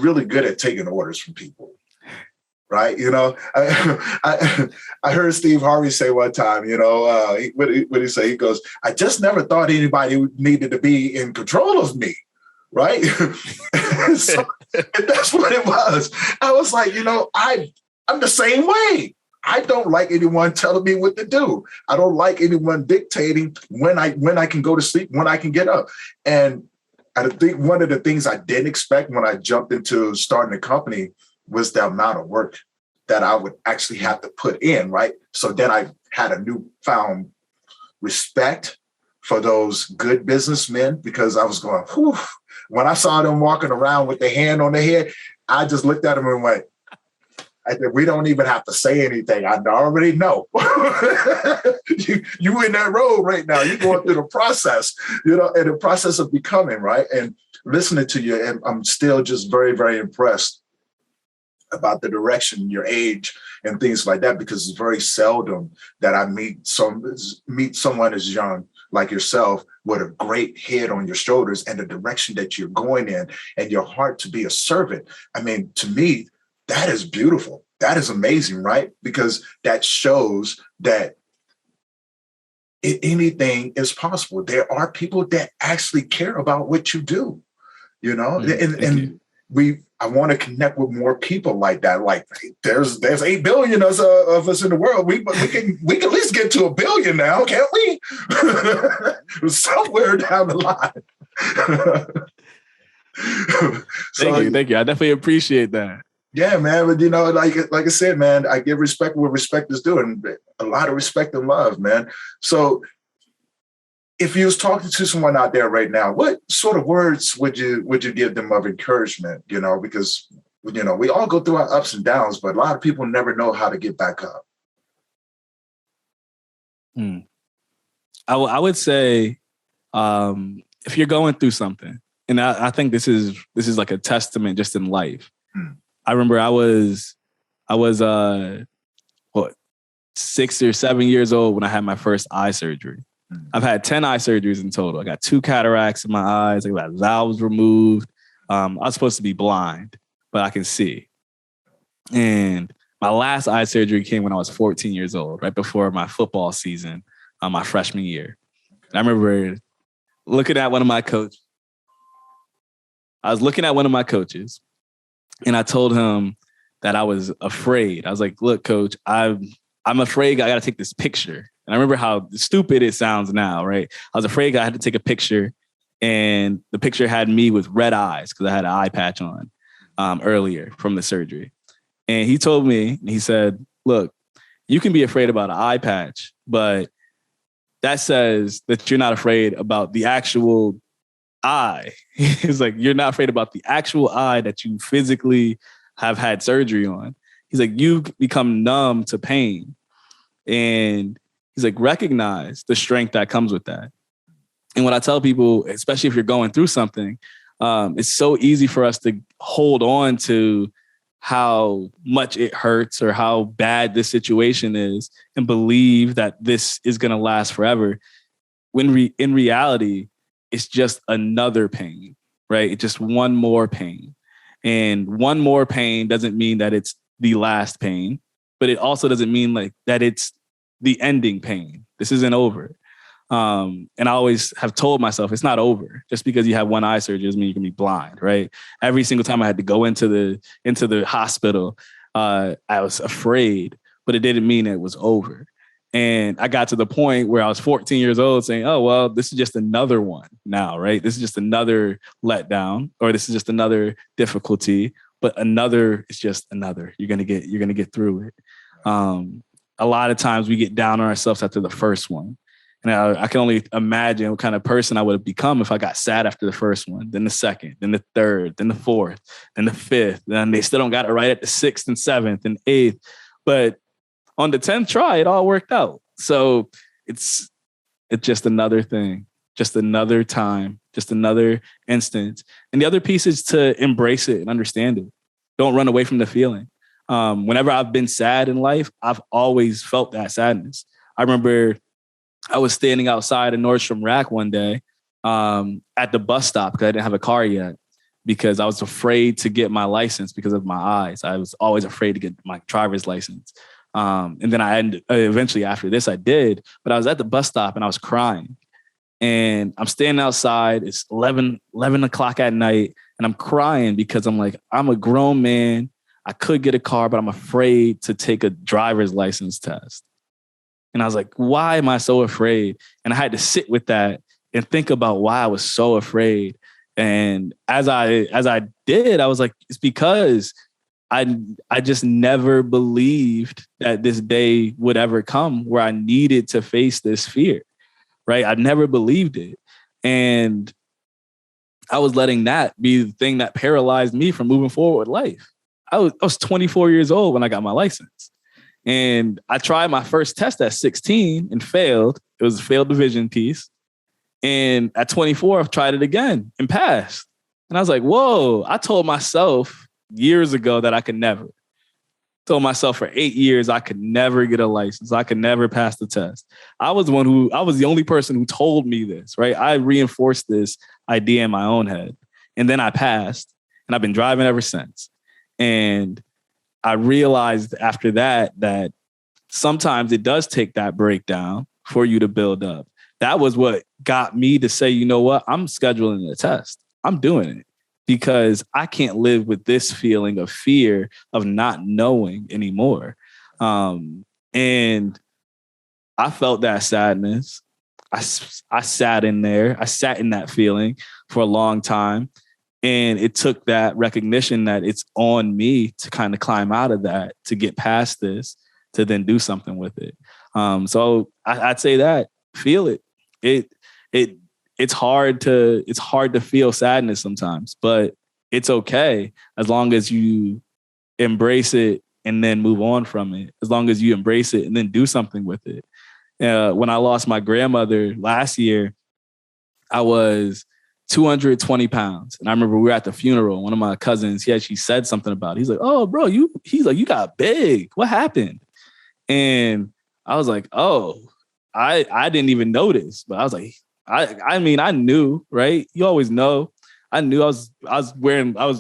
really good at taking orders from people. Right. I heard Steve Harvey say one time, what did he say? He goes, I just never thought anybody needed to be in control of me. Right. So that's what it was. I was like, I'm the same way. I don't like anyone telling me what to do. I don't like anyone dictating when I can go to sleep, when I can get up. And I think one of the things I didn't expect when I jumped into starting a company was the amount of work that I would actually have to put in, right? So then I had a newfound respect for those good businessmen because I was going, whew. When I saw them walking around with their hand on their head, I just looked at them and went, I said, we don't even have to say anything. I already know. you in that road right now. You're going through the process, and the process of becoming, right? And listening to you, and I'm still just very, very impressed about the direction, your age, and things like that, because it's very seldom that I meet someone as young like yourself with a great head on your shoulders and the direction that you're going in and your heart to be a servant. I mean, to me, that is beautiful. That is amazing, right? Because that shows that anything is possible. There are people that actually care about what you do, I want to connect with more people like that. Like there's 8 billion of us in the world. We can at least get to 1 billion now, can't we? Somewhere down the line. Thank you. I definitely appreciate that. Yeah, man. But like I said, man, I give respect where respect is due, and a lot of respect and love, man. So if you was talking to someone out there right now, what sort of words would you give them of encouragement? Because we all go through our ups and downs, but a lot of people never know how to get back up. I would say if you're going through something, and I think this is like a testament just in life. I remember I was 6 or 7 years old when I had my first eye surgery. I've had 10 eye surgeries in total. I got 2 cataracts in my eyes. I got valves removed. I was supposed to be blind, but I can see. And my last eye surgery came when I was 14 years old, right before my football season, my freshman year. And I remember looking at one of my coaches. I was looking at one of my coaches, and I told him that I was afraid. I was like, look, coach, I'm afraid I got to take this picture. And I remember how stupid it sounds now, right? I was afraid I had to take a picture, and the picture had me with red eyes because I had an eye patch on earlier from the surgery. And he told me, he said, look, you can be afraid about an eye patch, but that says that you're not afraid about the actual eye. He's like, you're not afraid about the actual eye that you physically have had surgery on. He's like, you become numb to pain. And He's like, recognize the strength that comes with that. And what I tell people, especially if you're going through something, it's so easy for us to hold on to how much it hurts or how bad this situation is and believe that this is going to last forever. When in reality, it's just another pain, right? It's just one more pain. And one more pain doesn't mean that it's the last pain, but it also doesn't mean like that it's the ending pain. This isn't over. And I always have told myself it's not over. Just because you have one eye surgery doesn't mean you can be blind, right? Every single time I had to go into the hospital, I was afraid, but it didn't mean it was over. And I got to the point where I was 14 years old saying, oh, well, this is just another one now, right? This is just another letdown, or this is just another difficulty, but another is just another. You're going to get through it. A lot of times we get down on ourselves after the first one. And I can only imagine what kind of person I would have become if I got sad after the first one, then the second, then the third, then the fourth, then the fifth. Then they still don't got it right at the sixth and seventh and eighth. But on the 10th try, it all worked out. So it's just another thing, just another time, just another instance. And the other piece is to embrace it and understand it. Don't run away from the feeling. Whenever I've been sad in life, I've always felt that sadness. I remember I was standing outside of Nordstrom Rack one day at the bus stop because I didn't have a car yet, because I was afraid to get my license because of my eyes. I was always afraid to get my driver's license. And then eventually after this, I did. But I was at the bus stop and I was crying. And I'm standing outside. It's 11 o'clock at night. And I'm crying because I'm like, I'm a grown man. I could get a car, but I'm afraid to take a driver's license test. And I was like, why am I so afraid? And I had to sit with that and think about why I was so afraid. And as I did, I was like, it's because I just never believed that this day would ever come where I needed to face this fear, right? I never believed it. And I was letting that be the thing that paralyzed me from moving forward with life. I was 24 years old when I got my license. And I tried my first test at 16 and failed. It was a failed division piece. And at 24, I've tried it again and passed. And I was like, whoa, I told myself years ago that I could never. Told myself for 8 years I could never get a license. I could never pass the test. I was the only person who told me this, right? I reinforced this idea in my own head. And then I passed, and I've been driving ever since. And I realized after that sometimes it does take that breakdown for you to build up. That was what got me to say, you know what? I'm scheduling a test. I'm doing it because I can't live with this feeling of fear of not knowing anymore. And I felt that sadness. I sat in there. I sat in that feeling for a long time. And it took that recognition that it's on me to kind of climb out of that, to get past this, to then do something with it. So I'd say that feel it. It's hard to feel sadness sometimes, but it's okay as long as you embrace it and then move on from it. As long as you embrace it and then do something with it. When I lost my grandmother last year, I was 220 pounds. And I remember we were at the funeral. One of my cousins, he actually said something about it. He's like, oh, bro, you got big. What happened? And I was like, oh, I didn't even notice. But I was like, I mean, I knew, right? You always know. I knew I was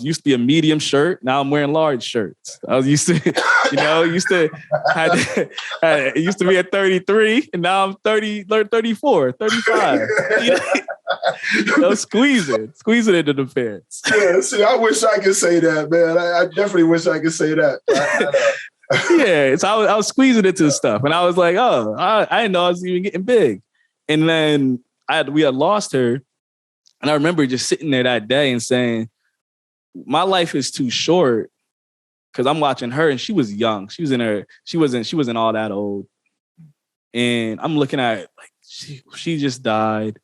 used to be a medium shirt. Now I'm wearing large shirts. I was used to, it used to be at 33 and now I'm 34, 35. Squeezing into the fence. Yeah, see, I wish I could say that, man. I definitely wish I could say that. Yeah, so I was squeezing into stuff and I was like, oh, I didn't know I was even getting big. And then we had lost her. And I remember just sitting there that day and saying, my life is too short, because I'm watching her and she was young. She wasn't all that old. And I'm looking at like she just died.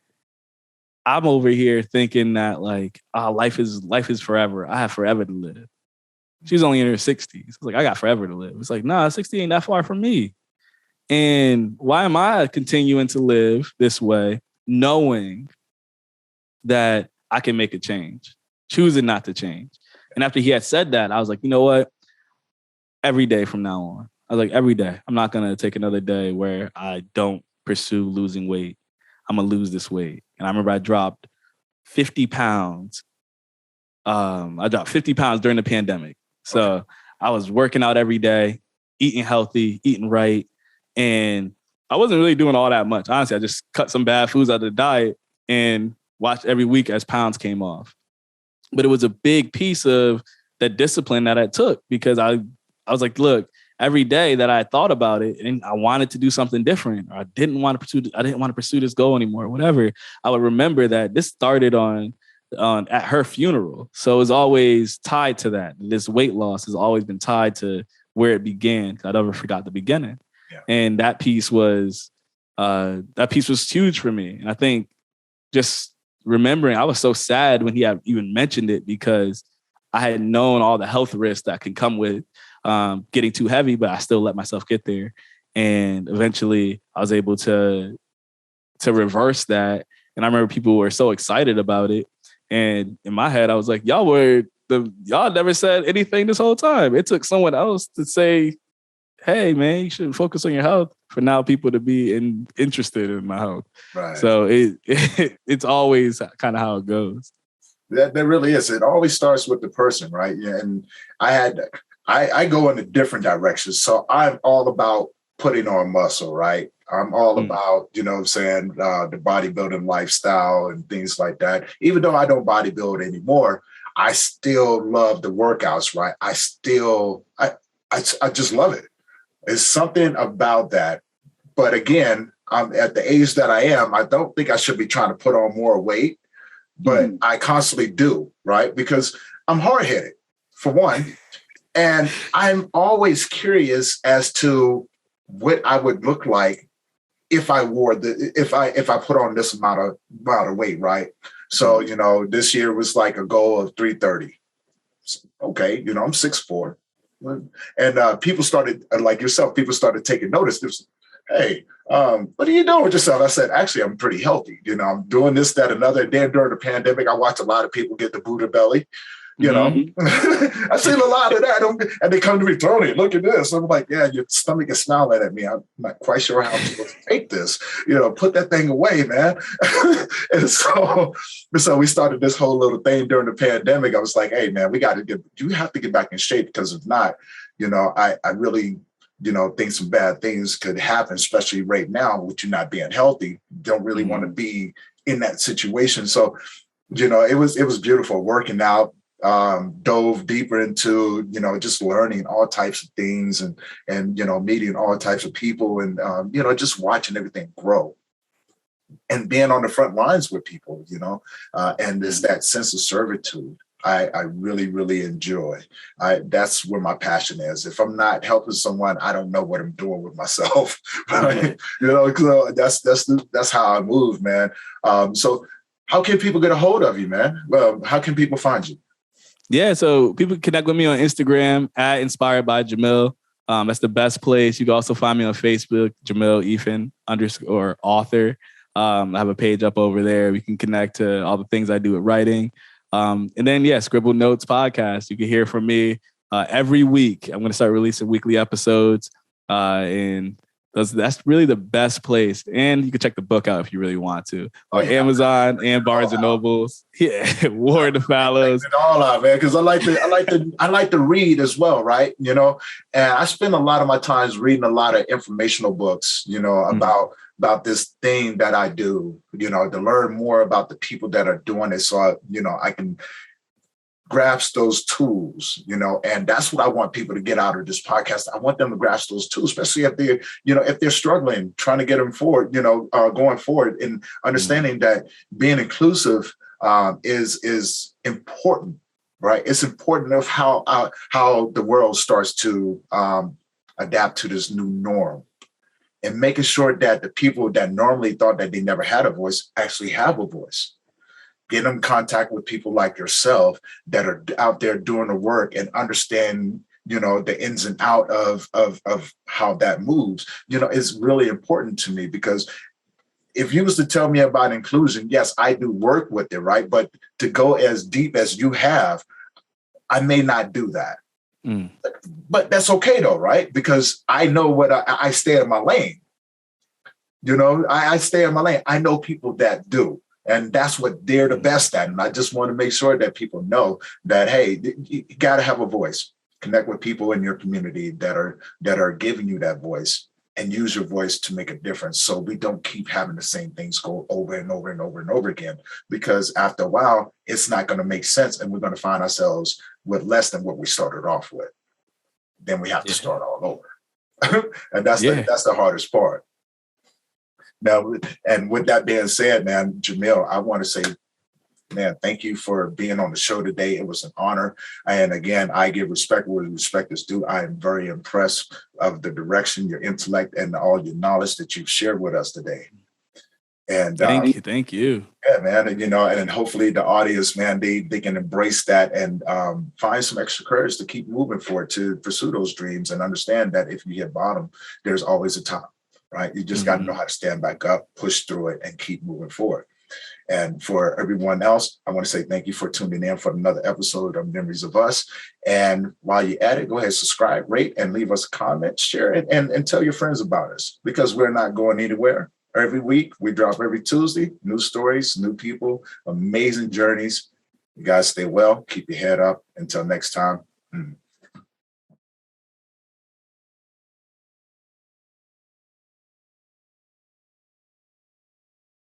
I'm over here thinking that like, life is forever. I have forever to live. She's only in her 60s. It's like, I got forever to live. It's like, nah, 60 ain't that far from me. And why am I continuing to live this way, knowing that I can make a change, choosing not to change? And after he had said that, I was like, you know what? Every day from now on, I was like, every day, I'm not going to take another day where I don't pursue losing weight. I'm going to lose this weight. And I remember I dropped 50 pounds. I dropped 50 pounds during the pandemic. So I was working out every day, eating healthy, eating right. And I wasn't really doing all that much. Honestly, I just cut some bad foods out of the diet and watched every week as pounds came off. But it was a big piece of that discipline that I took, because I was like, look, every day that I thought about it and I wanted to do something different, or I didn't want to pursue this goal anymore, whatever, I would remember that this started on at her funeral. So it was always tied to that. This weight loss has always been tied to where it began. I never forgot the beginning. Yeah. And that piece was huge for me. And I think just remembering, I was so sad when he had even mentioned it, because I had known all the health risks that can come with getting too heavy, but I still let myself get there. And eventually I was able to reverse that. And I remember people were so excited about it. And in my head, I was like, y'all never said anything this whole time. It took someone else to say, hey, man, you should focus on your health, for now people to be interested in my health. Right. So it's always kind of how it goes. That really is. It always starts with the person, right? Yeah. And I go in a different direction. So I'm all about putting on muscle, right? I'm all about, you know what I'm saying, the bodybuilding lifestyle and things like that. Even though I don't bodybuild anymore, I still love the workouts, right? I just love it. There's something about that. But again, I'm at the age that I am, I don't think I should be trying to put on more weight, but I constantly do, right? Because I'm hard-headed, for one. And I'm always curious as to what I would look like if I if I put on this amount of weight, right? So, you know, this year was like a goal of 330. Okay, you know, I'm 6'4". And people started, like yourself, people started taking notice. There's, hey, what are you doing with yourself? I said, actually, I'm pretty healthy. You know, I'm doing this, that, another. Then during the pandemic, I watched a lot of people get the Buddha belly. You know, I've seen a lot of that. And they come to me, Tony, look at this. I'm like, yeah, your stomach is smiling at me. I'm not quite sure how I'm supposed to take this. You know, put that thing away, man. And so we started this whole little thing during the pandemic. I was like, hey, man, you have to get back in shape, because if not, you know, I really, you know, think some bad things could happen, especially right now with you not being healthy. Don't really want to be in that situation. So, you know, it was beautiful working out. Dove deeper into, you know, just learning all types of things and, you know, meeting all types of people and, you know, just watching everything grow and being on the front lines with people, you know, and there's that sense of servitude I really, really enjoy. That's where my passion is. If I'm not helping someone, I don't know what I'm doing with myself. Right? You know, so that's how I move, man. So how can people get a hold of you, man? How can people find you? Yeah, so people connect with me on Instagram at Inspired by Jahmil. That's the best place. You can also find me on Facebook, Jahmil Effend _author. I have a page up over there. We can connect to all the things I do with writing. And then, yeah, Scribble Notes podcast. You can hear from me every week. I'm going to start releasing weekly episodes. And that's really the best place. And you can check the book out if you really want to. On Amazon and Barnes and Nobles. Yeah, War of the Fallows. It all out, man, because I like to read as well, right? You know, and I spend a lot of my times reading a lot of informational books, you know, about this thing that I do, you know, to learn more about the people that are doing it. So, I can grasp those tools, you know, and that's what I want people to get out of this podcast. I want them to grasp those tools, especially if they're struggling, trying to get them forward, going forward and understanding that being inclusive is important, right? It's important of how the world starts to adapt to this new norm and making sure that the people that normally thought that they never had a voice actually have a voice. Get them in contact with people like yourself that are out there doing the work and understand the ins and out of how that moves, is really important to me, because if you was to tell me about inclusion, yes, I do work with it, right? But to go as deep as you have, I may not do that. But that's okay though, right? Because I know what I stay in my lane. I stay in my lane. I know people that do. And that's what they're the best at. And I just want to make sure that people know that, hey, you got to have a voice. Connect with people in your community that are giving you that voice, and use your voice to make a difference, so we don't keep having the same things go over and over and over and over again, because after a while, it's not going to make sense, and we're going to find ourselves with less than what we started off with. Then we have to start all over. And that's the hardest part. Now, and with that being said, man, Jahmil, I want to say, man, thank you for being on the show today. It was an honor. And again, I give respect where respect is due. I am very impressed of the direction, your intellect, and all your knowledge that you've shared with us today. And thank you. Yeah, man. And, and hopefully the audience, man, they can embrace that and find some extra courage to keep moving forward, to pursue those dreams, and understand that if you hit bottom, there's always a top, right? You just got to know how to stand back up, push through it, and keep moving forward. And for everyone else, I want to say thank you for tuning in for another episode of Memories of Us. And while you're at it, go ahead, subscribe, rate, and leave us a comment, share it, and tell your friends about us, because we're not going anywhere. Every week, we drop every Tuesday, new stories, new people, amazing journeys. You guys stay well, keep your head up. Until next time.